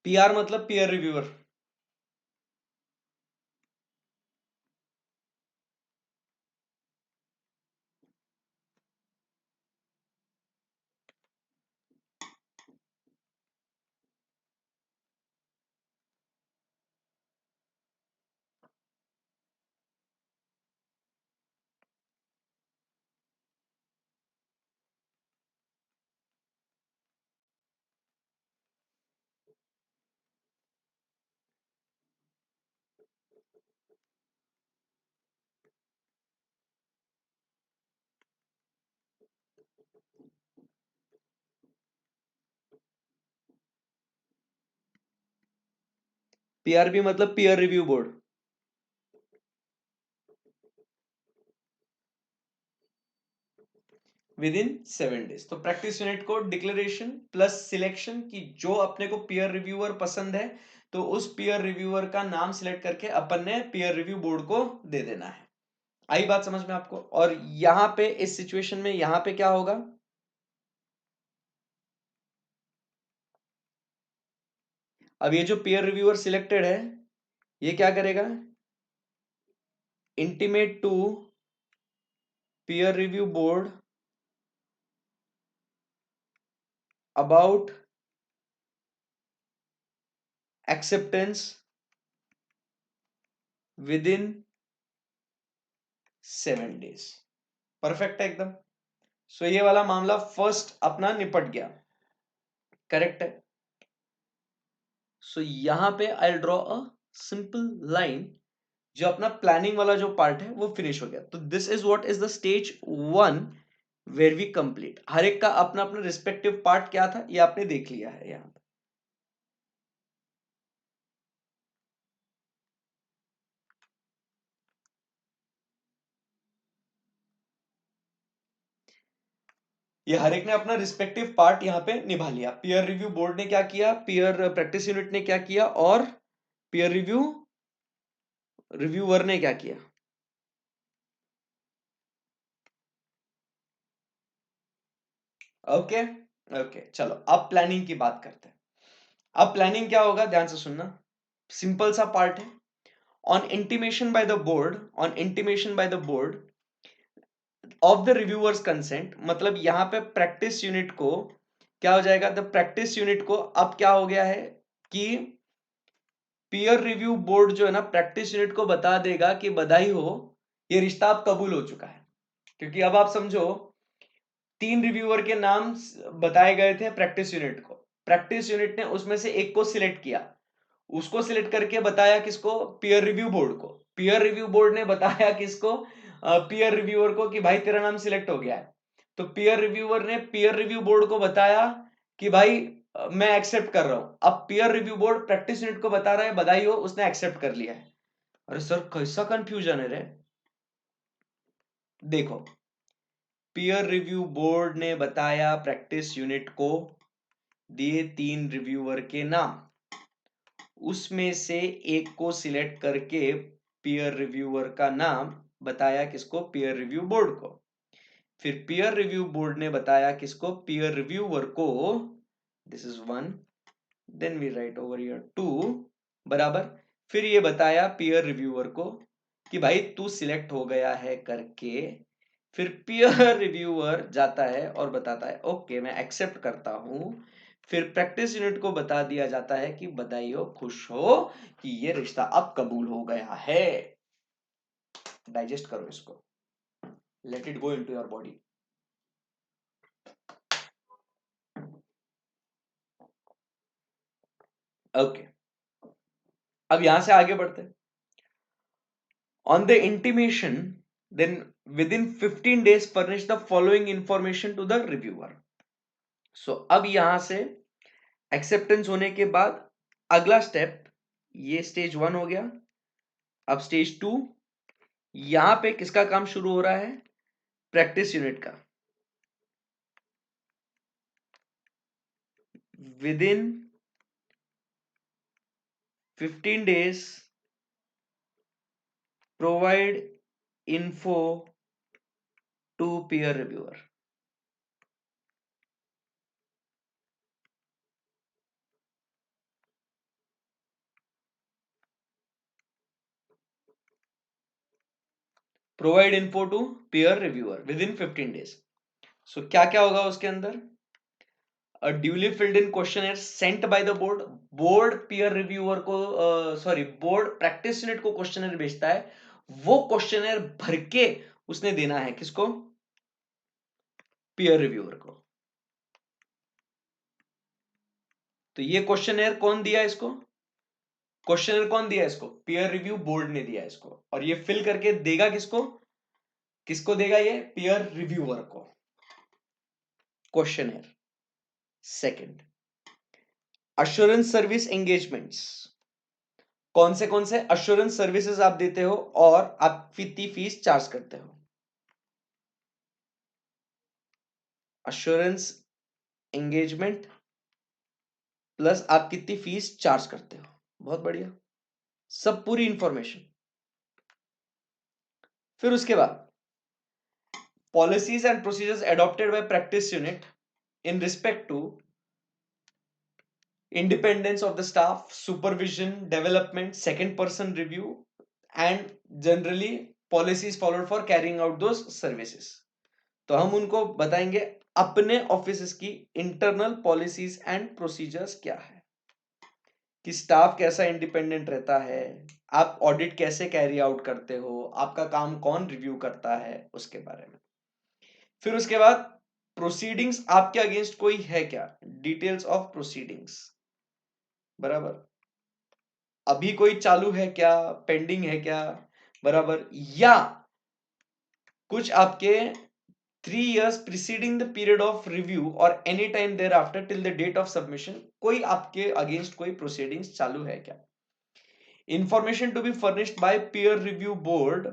पीआर मतलब पीयर रिव्यूअर। पीआरबी मतलब peer review board. With in 7 days. तो प्रैक्टिस यूनिट को डिक्लेरेशन प्लस सिलेक्शन की जो अपने को पीयर रिव्यूअर पसंद है, तो उस पीयर रिव्यूअर का नाम सिलेक्ट करके अपन ने पीयर रिव्यू बोर्ड को दे देना है। आई बात समझ में आपको? और यहां पे इस सिचुएशन में यहां पे क्या होगा, अब ये जो पीयर रिव्यूअर सिलेक्टेड है ये क्या करेगा, intimate to peer review board about acceptance with in 7 days. Perfect है एकदम। सो ये वाला मामला फर्स्ट अपना निपट गया, करेक्ट है। सो यहां पे I draw a simple line, जो अपना प्लानिंग वाला जो पार्ट है वो फिनिश हो गया। तो this is what is the stage 1 where we complete. हर एक का अपना अपना रिस्पेक्टिव पार्ट क्या था ये आपने देख लिया है यहां पे। ये हर एक ने अपना रिस्पेक्टिव पार्ट यहाँ पे निभा लिया। पीयर रिव्यू बोर्ड ने क्या किया, पीयर प्रैक्टिस यूनिट ने क्या किया, और पीयर रिव्यू रिव्यूअर ने क्या किया। ओके ओके, चलो अब प्लानिंग की बात करते हैं। अब प्लानिंग क्या होगा, ध्यान से सुनना। सिंपल सा पार्ट है। On intimation bye the board, on intimation bye the board of the reviewers consent, मतलब यहां पे प्रैक्टिस यूनिट को क्या हो जाएगा, द प्रैक्टिस यूनिट को अब क्या हो गया है कि पीयर रिव्यू बोर्ड जो है ना प्रैक्टिस यूनिट को बता देगा कि बधाई हो, ये रिश्ता अब कबूल हो चुका है। क्योंकि अब आप समझो, 3 रिव्यूअर के नाम बताए गए थे प्रैक्टिस यूनिट को, प्रैक्टिस यूनिट ने उसमें से एक को सिलेक्ट किया, उसको सिलेक्ट करके बताया किसको, पीयर रिव्यू बोर्ड को। पीयर रिव्यू बोर्ड ने बताया किसको, पीयर रिव्यूअर को कि भाई तेरा नाम सिलेक्ट हो गया है। तो पीयर रिव्यूअर ने पीयर रिव्यू बोर्ड को बताया कि भाई मैं एक्सेप्ट कर रहा हूं। अब peer review board practice unit को बता रहा है बधाई हो, उसने एक्सेप्ट कर लिया है। अरे सर कैसा कंफ्यूजन है रे। देखो, पीयर रिव्यू बोर्ड ने बताया प्रैक्टिस यूनिट को दिए 3 रिव्यूअर के नाम, उसमें से एक को सिलेक्ट करके पीयर रिव्यूअर का नाम बताया किसको, पीयर रिव्यू बोर्ड को। फिर पीयर रिव्यू बोर्ड ने बताया किसको, पीयर रिव्यूअर को। This is 1, then we write over here 2 बराबर। फिर ये बताया पीयर रिव्यूअर को कि भाई तू सिलेक्ट हो गया है करके। फिर पीयर रिव्यूअर जाता है और बताता है ओके मैं एक्सेप्ट करता हूं। फिर प्रैक्टिस यूनिट को बता दिया जाता है कि बधाई हो, खुश हो कि ये रिश्ता अब कबूल हो गया है। डाइजेस्ट करो इसको, let it go into your body. Okay, अब यहां से आगे बढ़ते हैं। On the intimation then within 15 days furnish the following information to the reviewer. So अब यहां से एक्सेप्टेंस होने के बाद अगला स्टेप, ये स्टेज 1 हो गया। अब स्टेज 2, यहां पे किसका काम शुरू हो रहा है, प्रैक्टिस यूनिट का। Within 15 days provide info to peer reviewer. Provide info to peer reviewer within 15 days. So क्या क्या होगा उसके अंदर? A duly filled in questionnaire sent by the board, board peer reviewer को sorry board practice unit को questionnaire भेजता है, वो क्वेश्चनर भर के उसने देना है किसको? पीयर रिव्यूअर को। तो ये क्वेश्चनर कौन दिया इसको? क्वेश्चनर कौन दिया इसको? पीयर रिव्यू बोर्ड ने दिया इसको, और ये फिल करके देगा किसको? किसको देगा ये? पीयर रिव्यूअर को questioner. Second, assurance service engagements. कौन से अश्योरेंस सर्विसेज आप देते हो और आप कितनी फीस चार्ज करते हो? अश्योरेंस एंगेजमेंट प्लस आप कितनी फीस चार्ज करते हो। बहुत बढ़िया, सब पूरी इंफॉर्मेशन। फिर उसके बाद policies and procedures adopted by practice unit in respect to independence of the staff, supervision, development, second person review, and generally policies followed for carrying out those services। तो हम उनको बताएंगे अपने ऑफिस की इंटरनल पॉलिसीज एंड प्रोसीजर्स क्या है, कि staff कैसा इंडिपेंडेंट रहता है, आप ऑडिट कैसे कैरी आउट करते हो, आपका काम कौन रिव्यू करता है, उसके बारे में। फिर उसके बाद प्रोसीडिंग्स आपके अगेंस्ट कोई है क्या, डिटेल्स ऑफ प्रोसीडिंग्स, बराबर, अभी कोई चालू है क्या, पेंडिंग है क्या, बराबर, या कुछ आपके 3 years preceding the period of review or any time thereafter till the date of submission कोई आपके अगेंस्ट कोई प्रोसीडिंग्स चालू है क्या। Information to be furnished by peer review board.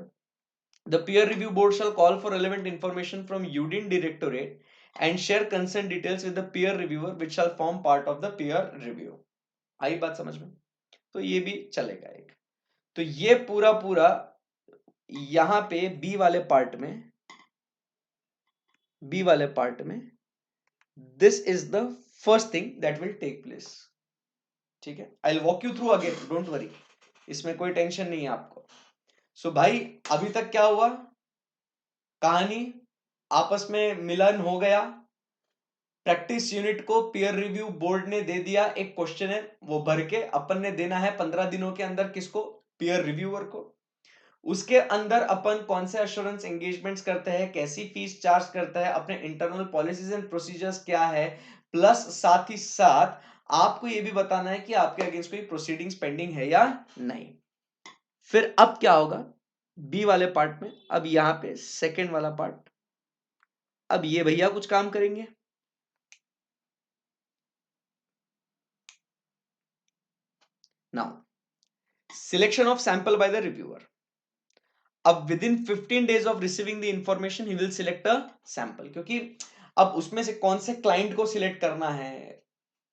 The peer review board shall call for relevant information from UDIN directorate and share consent details with the peer reviewer which shall form part of the peer review। आई बात समझ में? तो ये भी चलेगा एक। तो ये पूरा पूरा यहां पे बी वाले पार्ट में this is the first thing that will take place. ठीक है, I will walk you through again, don't worry, इसमें कोई टेंशन नहीं है आपको। सो भाई अभी तक क्या हुआ? कहानी आपस में मिलन हो गया, प्रैक्टिस यूनिट को पीयर रिव्यू बोर्ड ने दे दिया एक क्वेश्चनर, वो भर के अपन ने देना है 15 दिनों के अंदर किसको? पीयर रिव्यूअर को। उसके अंदर अपन कौन से अश्योरेंस एंगेजमेंट्स करते हैं, कैसी फीस चार्ज करता है, अपने इंटरनल पॉलिसीज एंड प्रोसीजर्स क्या है, प्लस साथ ही साथ आपको यह भी बताना है कि आपके अगेंस्ट कोई प्रोसीडिंग्स पेंडिंग है या नहीं। फिर अब क्या होगा बी वाले पार्ट में? अब यहां पे सेकंड वाला पार्ट, अब ये भैया कुछ काम करेंगे। Now selection of sample by the reviewer. अब within 15 days of receiving the information he will select a sample, क्योंकि अब उसमें से कौन से क्लाइंट को सिलेक्ट करना है,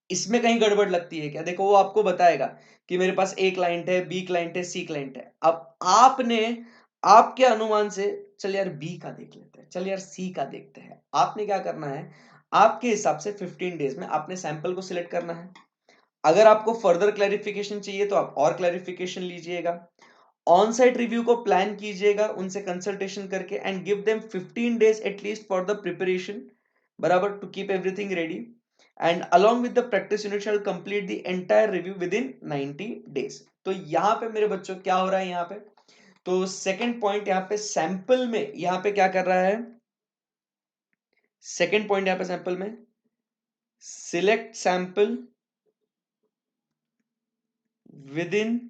इसमें कहीं गड़बड़ लगती है क्या? देखो वो आपको बताएगा कि मेरे पास ए क्लाइंट है, बी क्लाइंट है, सी क्लाइंट है। अब आपने आपके अनुमान से चल यार बी का देख लेते हैं, चल यार सी का देखते हैं, आपने क्या करना है, आपके हिसाब से 15 डेज में आपने सैंपल को सिलेक्ट करना है। अगर आपको फर्दर क्लैरिफिकेशन चाहिए तो आप और क्लैरिफिकेशन लीजिएगा, ऑन साइट रिव्यू को प्लान कीजिएगा उनसे कंसल्टेशन करके, and give them 15 days at least for the preparation, बराबर, to keep everything ready, and along with the practice unit shall complete the entire review within 90 days। तो यहां पे मेरे बच्चों क्या हो रहा है यहां पे? तो सेकंड पॉइंट यहां पे सैंपल में, यहां पे क्या कर रहा है? सेकंड पॉइंट यहां पे सैंपल में, select sample with in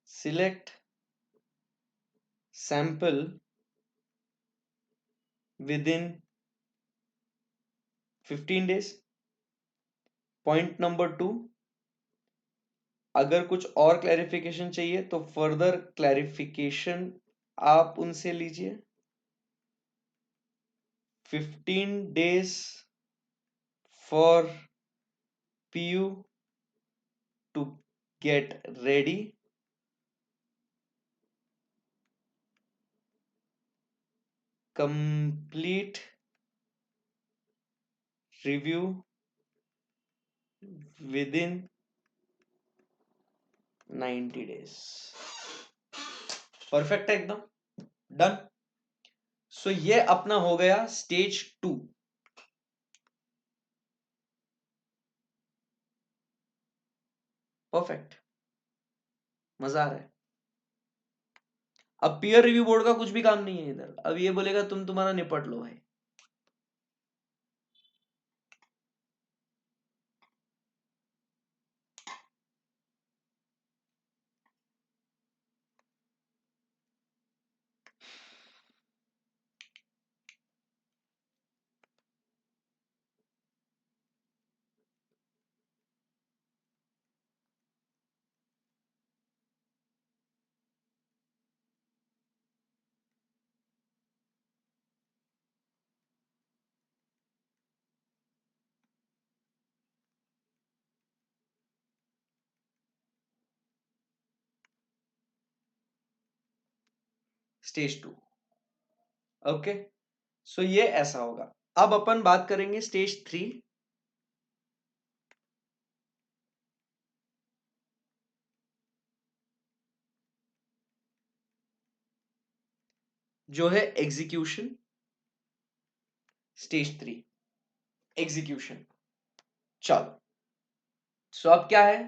select sample within 15 days। Point number 2, अगर कुछ और क्लैरिफिकेशन चाहिए तो फर्दर क्लैरिफिकेशन आप उनसे लीजिए। 15 days for PU to get ready, complete review within 90 days। Perfect है एकदम, डन। सो ये अपना हो गया स्टेज 2। परफेक्ट, मजा आ रहा है। अब पीयर रिव्यू बोर्ड का कुछ भी काम नहीं है इधर, अब ये बोलेगा तुम तुम्हारा निपट लो भाई। Stage 2, okay. सो ये ऐसा होगा। अब अपन बात करेंगे स्टेज 3, जो है एग्जीक्यूशन। Stage 3 execution. चलो, सो अब क्या है,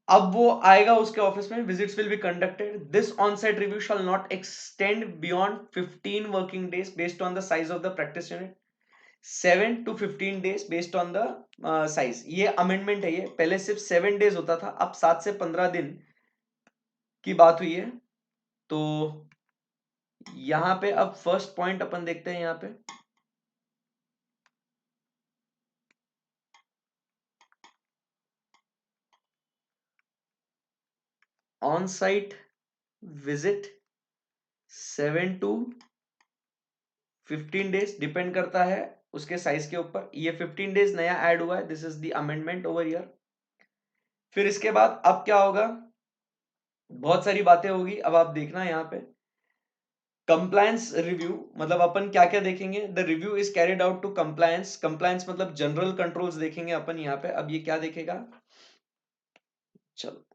अब वो आएगा उसके ऑफिस में, visits will be conducted, this on site review shall not extend beyond 15 working days based on the size of the practice unit, 7 to 15 days based on the size. ये अमेंडमेंट है, ये पहले सिर्फ 7 डेज होता था, अब 7 से 15 दिन की बात हुई है। तो यहां पे अब फर्स्ट पॉइंट अपन देखते हैं, यहां पे on site visit 7 to 15 days, depend करता है उसके साइज के ऊपर। ये 15 डेज नया ऐड हुआ है, this is the amendment over here. फिर इसके बाद अब क्या होगा, बहुत सारी बातें होगी, अब आप देखना यहाँ पे कंप्लायंस रिव्यू, मतलब अपन क्या क्या देखेंगे, the review is carried out to compliance. Compliance मतलब जनरल कंट्रोल्स देखेंगे अपन यहाँ पे। अब ये क्या देखेगा, चलो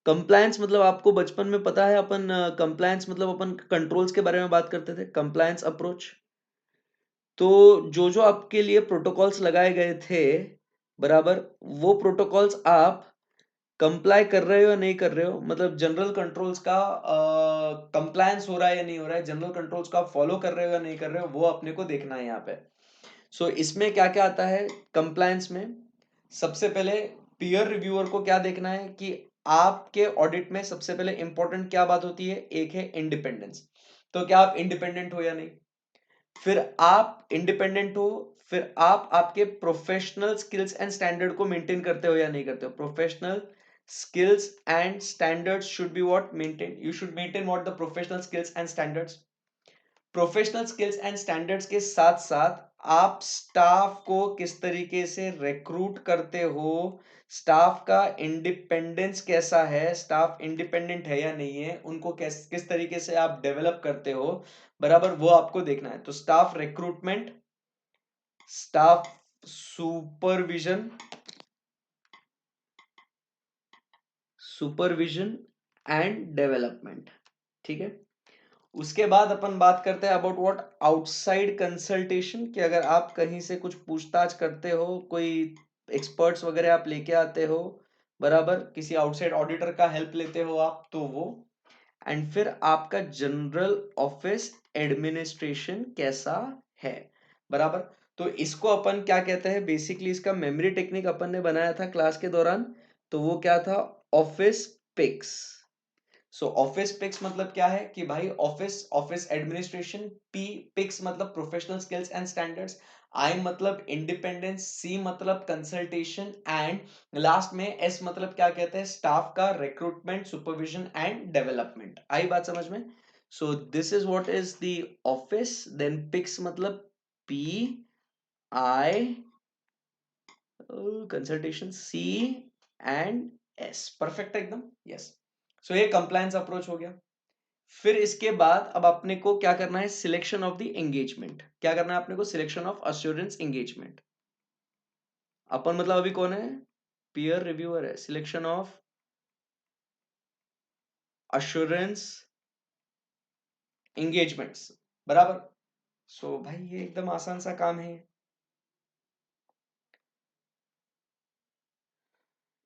कंप्लायंस मतलब आपको बचपन में पता है, अपन कंप्लायंस मतलब अपन कंट्रोल्स के बारे में बात करते थे, कंप्लायंस अप्रोच। तो जो जो आपके लिए प्रोटोकॉल्स लगाए गए थे, बराबर, वो प्रोटोकॉल्स आप कंप्लाई कर रहे हो या नहीं कर रहे हो, मतलब जनरल कंट्रोल्स का कंप्लायंस हो रहा है या नहीं हो रहा है, जनरल कंट्रोल्स को आप फॉलो कर रहे हो या नहीं कर रहे हो, वो अपने को देखना है यहाँ पे। सो इसमें क्या क्या आता है कंप्लायंस में, सबसे पहले पीयर रिव्यूअर को क्या देखना है कि आपके ऑडिट में सबसे पहले इंपॉर्टेंट क्या बात होती है, एक है इंडिपेंडेंस। तो क्या आप इंडिपेंडेंट हो या नहीं, फिर आप इंडिपेंडेंट हो, फिर आप आपके प्रोफेशनल स्किल्स एंड स्टैंडर्ड को मेंटेन करते हो या नहीं करते हो। Professional skills and standards should be what maintained, you should maintain what the professional skills and standards। Professional skills and standards के साथ साथ आप स्टाफ को किस तरीके से रिक्रूट करते हो, स्टाफ का इंडिपेंडेंस कैसा है, स्टाफ इंडिपेंडेंट है या नहीं है, उनको किस तरीके से आप डेवलप करते हो, बराबर, वो आपको देखना है। तो staff recruitment, staff supervision, supervision and development, ठीक है। उसके बाद अपन बात करते हैं अबाउट व्हाट आउटसाइड कंसल्टेशन, कि अगर आप कहीं से कुछ पूछताछ करते हो, कोई एक्सपर्ट्स वगैरह आप लेके आते हो, बराबर, किसी आउटसाइड ऑडिटर का हेल्प लेते हो आप, तो वो। एंड फिर आपका जनरल ऑफिस एडमिनिस्ट्रेशन कैसा है, बराबर। तो इसको अपन क्या कहते हैं, बेसिकली इसका मेमोरी टेक्निक अपन ने बनाया था क्लास के दौरान, तो वो क्या था, office PICS. So office PICS मतलब क्या है कि भाई office, office administration, P PICS मतलब professional skills and standards, I मतलब इंडिपेंडेंस, सी मतलब कंसल्टेशन, एंड लास्ट में एस मतलब क्या कहते हैं, स्टाफ का रिक्रूटमेंट, सुपरविजन एंड डेवलपमेंट। आई बात समझ में। So this is what is the office, then PICS मतलब P I, consultation C and S. Perfect एकदम, यस। सो ये कंप्लायंस अप्रोच हो गया। फिर इसके बाद अब अपने को क्या करना है, सिलेक्शन ऑफ द एंगेजमेंट। क्या करना है अपने को, सिलेक्शन ऑफ अश्योरेंस एंगेजमेंट। अपन मतलब अभी कौन है, पीयर रिव्यूअर है, सिलेक्शन ऑफ अश्योरेंस एंगेजमेंट्स, बराबर। सो भाई ये एकदम आसान सा काम है।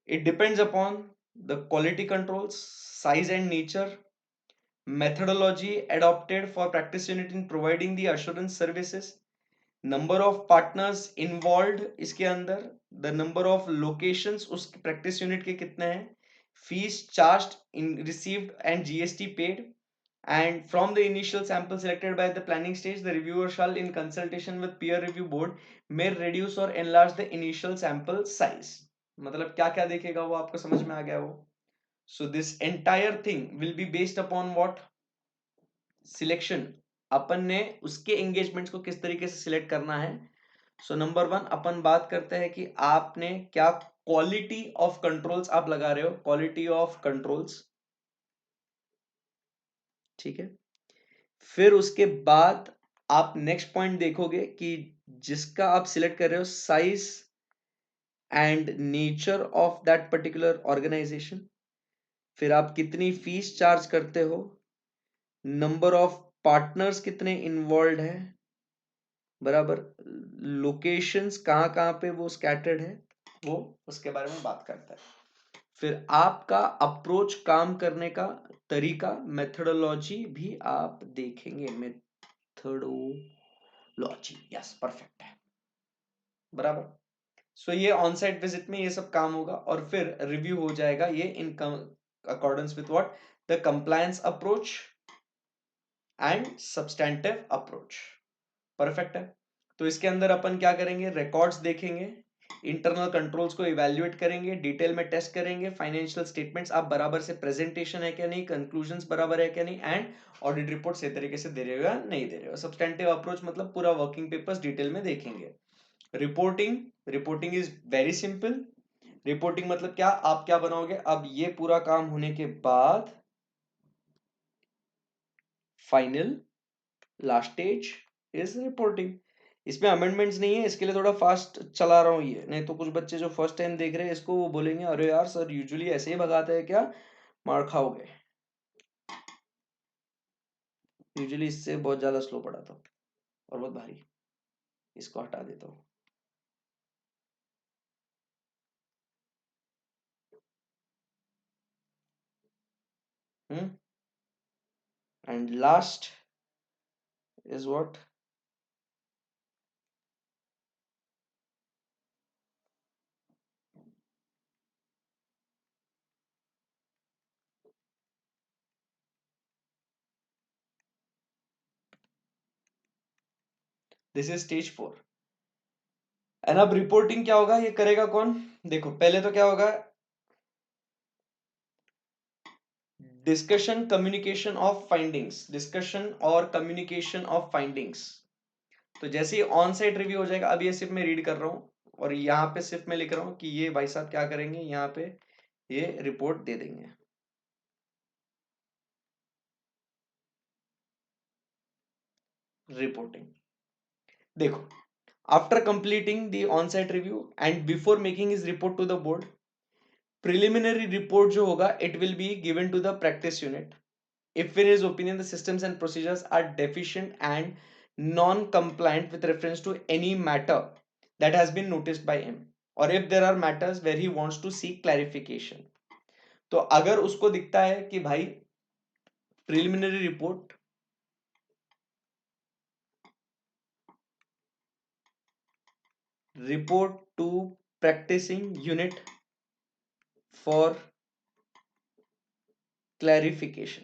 It depends upon the quality controls, size and nature, methodology adopted for practice unit in providing the assurance services, number of partners involved इसके अंदर, the number of locations उस practice unit के कितने हैं, fees charged in received and GST paid, and from the initial sample selected by the planning stage the reviewer shall in consultation with peer review board may reduce or enlarge the initial sample size। मतलब क्या क्या देखेगा वो आपको समझ में आ गया वो। so this entire thing will be based upon what, selection, अपन ने उसके एंगेजमेंट्स को किस तरीके से सिलेक्ट करना है। सो नंबर वन अपन बात करते हैं कि आपने क्या क्वालिटी ऑफ कंट्रोल्स आप लगा रहे हो, क्वालिटी ऑफ कंट्रोल्स, ठीक है। फिर उसके बाद आप नेक्स्ट पॉइंट देखोगे कि जिसका आप सिलेक्ट कर रहे हो size and nature of that particular organisation, फिर आप कितनी फीस चार्ज करते हो, नंबर ऑफ पार्टनर्स कितने इन्वॉल्व है, बराबर, लोकेशंस कहाँ कहाँ पे वो स्कैटर्ड है, वो उसके बारे में बात करता है। फिर आपका अप्रोच, काम करने का तरीका, मेथोडोलॉजी भी आप देखेंगे, मेथोडोलॉजी, यस परफेक्ट है, बराबर। सो ये ऑन साइट विजिट में ये सब काम होगा और फिर रिव्यू हो जाएगा ये in accordance with what, the compliance approach and substantive approach, perfect है। तो इसके अंदर अपन क्या करेंगे, रिकॉर्ड्स देखेंगे, इंटरनल कंट्रोल्स को इवैल्यूएट करेंगे, डिटेल में टेस्ट करेंगे, फाइनेंशियल स्टेटमेंट्स आप बराबर से प्रेजेंटेशन है क्या नहीं, कंक्लूजन्स बराबर है क्या नहीं, एंड ऑडिट रिपोर्ट सही तरीके से दे रहे हो या नहीं दे रहे हो। सब्सटैंटिव अप्रोच मतलब पूरा वर्किंग पेपर्स डिटेल में देखेंगे। Reporting, reporting is very simple. Reporting मतलब क्या, आप क्या बनाओगे, अब ये पूरा काम होने के बाद final last stage is reporting. इसमें अमेंडमेंट्स नहीं है, इसके लिए थोड़ा फास्ट चला रहा हूँ ये, नहीं तो कुछ बच्चे जो फर्स्ट टाइम देख रहे हैं इसको वो बोलेंगे अरे यार सर यूजुअली ऐसे ही भगाते हैं क्या, मार खाओगे। यूजुअली इससे बहुत ज्यादा स्लो पढ़ाता हूँ और बहुत भारी, इसको हटा देता हूँ। And last is what, this is stage 4। And अब रिपोर्टिंग क्या होगा, ये करेगा कौन, देखो पहले तो क्या होगा, discussion communication of findings, discussion और कम्युनिकेशन ऑफ फाइंडिंग्स। तो जैसे ही ऑन साइट रिव्यू हो जाएगा, अब ये सिर्फ मैं रीड कर रहा हूँ और यहाँ पे सिर्फ मैं लिख रहा हूँ कि ये भाई साहब क्या करेंगे, यहाँ पे ये रिपोर्ट दे देंगे। रिपोर्टिंग देखो, after completing the on site review and before making his report to the board, preliminary report जो होगा it will be given to the practice unit. If in his opinion the systems and procedures are deficient and non-compliant with reference to any matter that has been noticed by him, or if there are matters where he wants to seek clarification, तो अगर उसको दिखता है कि भाई preliminary report, report to practising unit for clarification,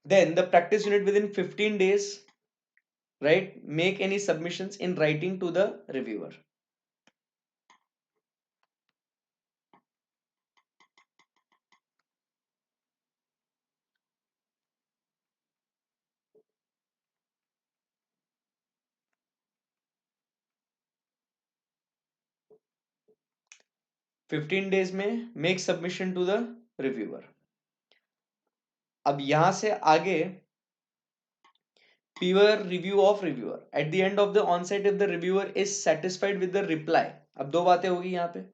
then the practice unit within 15 days, right, make any submissions in writing to the reviewer। 15 days में make submission to the reviewer. अब यहां से आगे peer review of reviewer. At the end of the onset, if the reviewer is satisfied with the reply, अब दो बातें होगी यहाँ पे.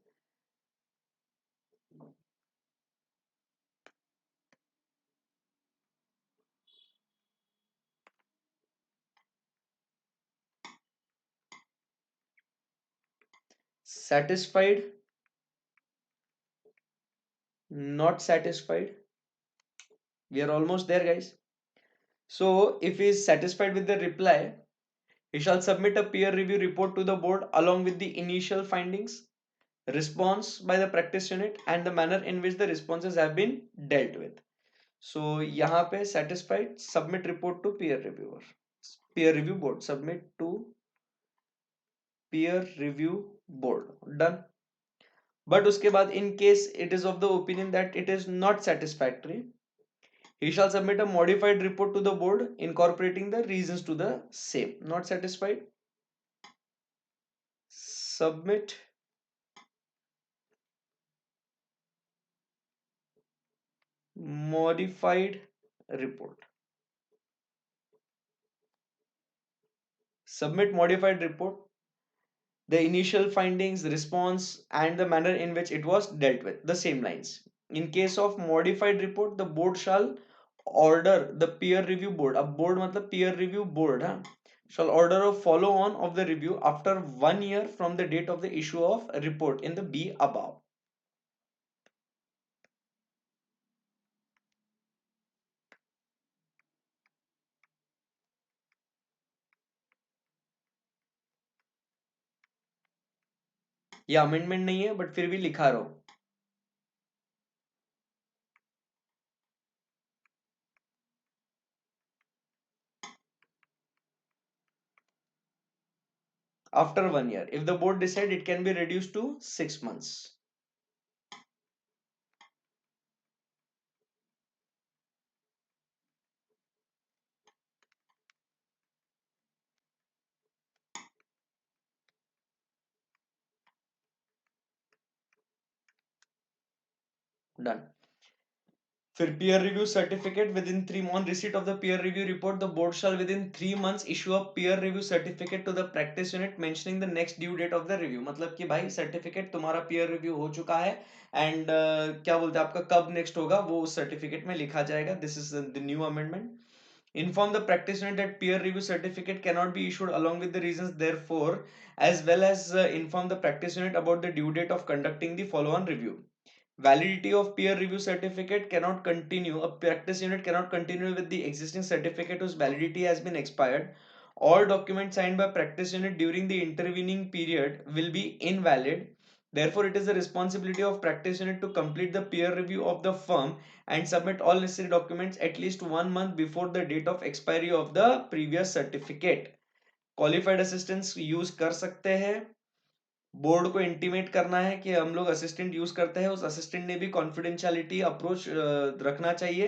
Satisfied, not satisfied. We are almost there, guys. So if he is satisfied with the reply, he shall submit a peer review report to the board along with the initial findings, response by the practice unit, and the manner in which the responses have been dealt with. So यहाँ पे satisfied, submit report to peer reviewer, peer review board, submit to peer review board, done. But उसके बाद in case it is of the opinion that it is not satisfactory, he shall submit a modified report to the board incorporating the reasons to the same. Not satisfied, submit modified report. Submit modified report, the initial findings, response, and the manner in which it was dealt with. The same lines. In case of modified report, the board shall order the peer review board. अब board मतलब peer review board, हाँ, shall order a follow on of the review after 1 year from the date of the issue of a report in the B above. ये amendment नहीं है but फिर भी लिखा रहो. After 1 year, if the board decide, it can be reduced to 6 months. Done. फिर peer review certificate within 3 on receipt of the peer review report, the board shall within 3 months issue a peer review certificate to the practice unit mentioning the next due date of the review. मतलब कि भाई certificate तुम्हारा peer review हो चुका है and क्या बोलते हैं आपका कब नेक्स्ट होगा वो उस सर्टिफिकेट में लिखा जाएगा. This is the new amendment. Inform the practitioner that peer review certificate cannot be issued along with the reasons therefore, as well as inform the practice unit about the due date of conducting the follow-on review. Validity of peer review certificate cannot continue. A practice unit cannot continue with the existing certificate whose validity has been expired. All documents signed by practice unit during the intervening period will be invalid. Therefore, it is the responsibility of practice unit to complete the peer review of the firm and submit all necessary documents at least 1 month before the date of expiry of the previous certificate. Qualified assistants use कर सकते हैं. Board को intimate करना है कि हम लोग assistant use करते हैं, उस असिस्टेंट ने भी कॉन्फिडेंशियलिटी अप्रोच रखना चाहिए.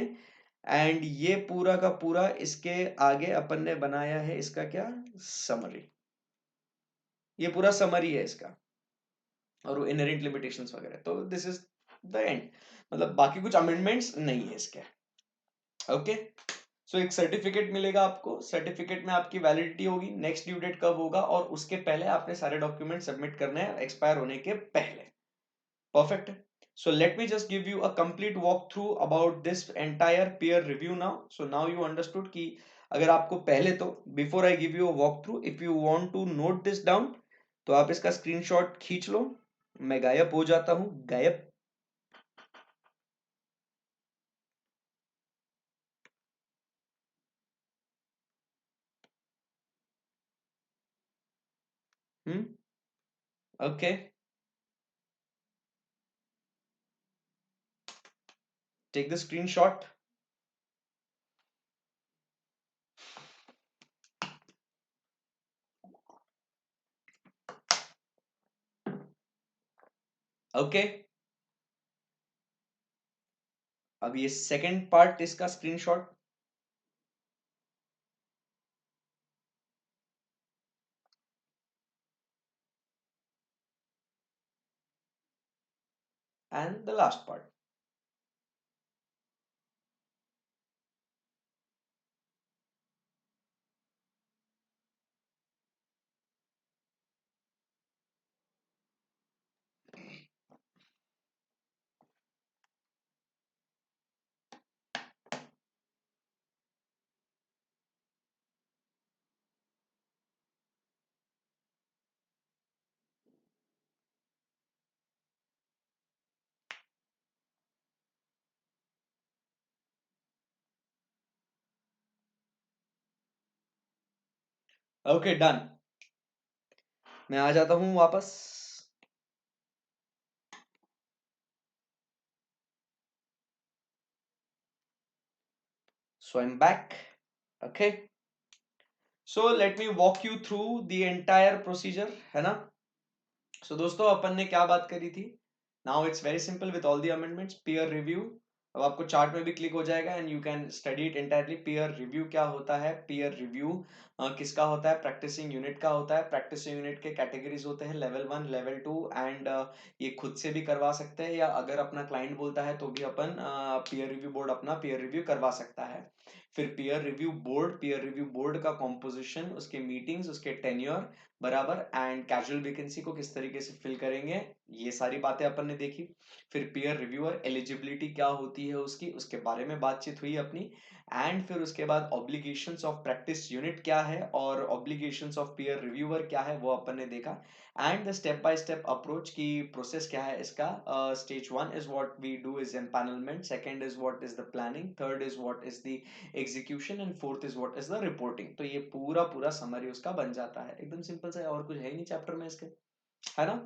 एंड ये पूरा का पूरा इसके आगे अपन ने बनाया है इसका क्या समरी. ये पूरा समरी है इसका और इनहेरेंट लिमिटेशंस वगैरह. तो दिस इज द एंड. मतलब बाकी कुछ अमेंडमेंट्स नहीं है इसके. ओके. सो एक सर्टिफिकेट मिलेगा आपको. सर्टिफिकेट में आपकी वैलिडिटी होगी, नेक्स्ट ड्यू डेट कब होगा और उसके पहले आपने सारे डॉक्यूमेंट सबमिट करने हैं एक्सपायर होने के पहले. Perfect. So let me just give you a complete walkthrough about this entire peer review now. So now you understood कि अगर आपको पहले तो before I give you a walkthrough, if you want to note this down, तो आप इसका screenshot खींच लो. मैं गायब हो जाता हूं. गायब. Okay. Take the screenshot. Okay. अब ये सेकंड पार्ट इसका screenshot. And the last part. Okay done. मैं आ जाता हूँ वापस। So I am back. Okay, so let me walk you through the entire procedure, है ना। सो दोस्तों अपन ने क्या बात करी थी। Now it's very simple with all the amendments. Peer review, अब आपको चार्ट में भी क्लिक हो जाएगा and you can study it entirely. Peer review क्या होता है, पीयर रिव्यू किसका होता है, प्रैक्टिसिंग यूनिट का होता है। प्रैक्टिसिंग यूनिट के कैटेगरीज होते हैं लेवल 1, लेवल 2 एंड ये खुद से भी करवा सकते हैं, या अगर अपना क्लाइंट बोलता है तो भी अपन पीयर रिव्यू बोर्ड अपना पीयर रिव्यू करवा सकता है। फिर peer review board, peer review board का कॉम्पोजिशन, उसके मीटिंग्स, उसके टेन्योर बराबर, एंड कैजुअल वैकेंसी को किस तरीके से फिल करेंगे, ये सारी बातें अपन ने देखी। फिर पीयर रिव्यूअर एलिजिबिलिटी क्या होती है उसकी, उसके बारे में बातचीत हुई अपनी। एंड फिर उसके बाद ऑब्लिगेशंस ऑफ प्रैक्टिस यूनिट क्या है और ऑब्लिगेशंस ऑफ पीयर रिव्यूअर क्या है वो अपन ने देखा। And the step by step approach की प्रोसेस क्या है इसका। Stage 1 is what we do is empanelment, second is what is the planning, third is what is the execution and fourth is what is the reporting. तो ये पूरा पूरा summary उसका बन जाता है, एकदम सिंपल सा है, और कुछ है ही नहीं चैप्टर में इसके, है ना।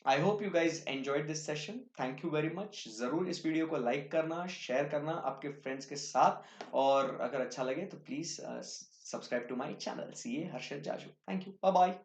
I hope you guys enjoyed this session, thank you very much. जरूर इस वीडियो को लाइक करना, शेयर करना आपके फ्रेंड्स के साथ, और अगर अच्छा लगे तो please subscribe to my channel, CA Harshad Jaju. Thank you, bye bye.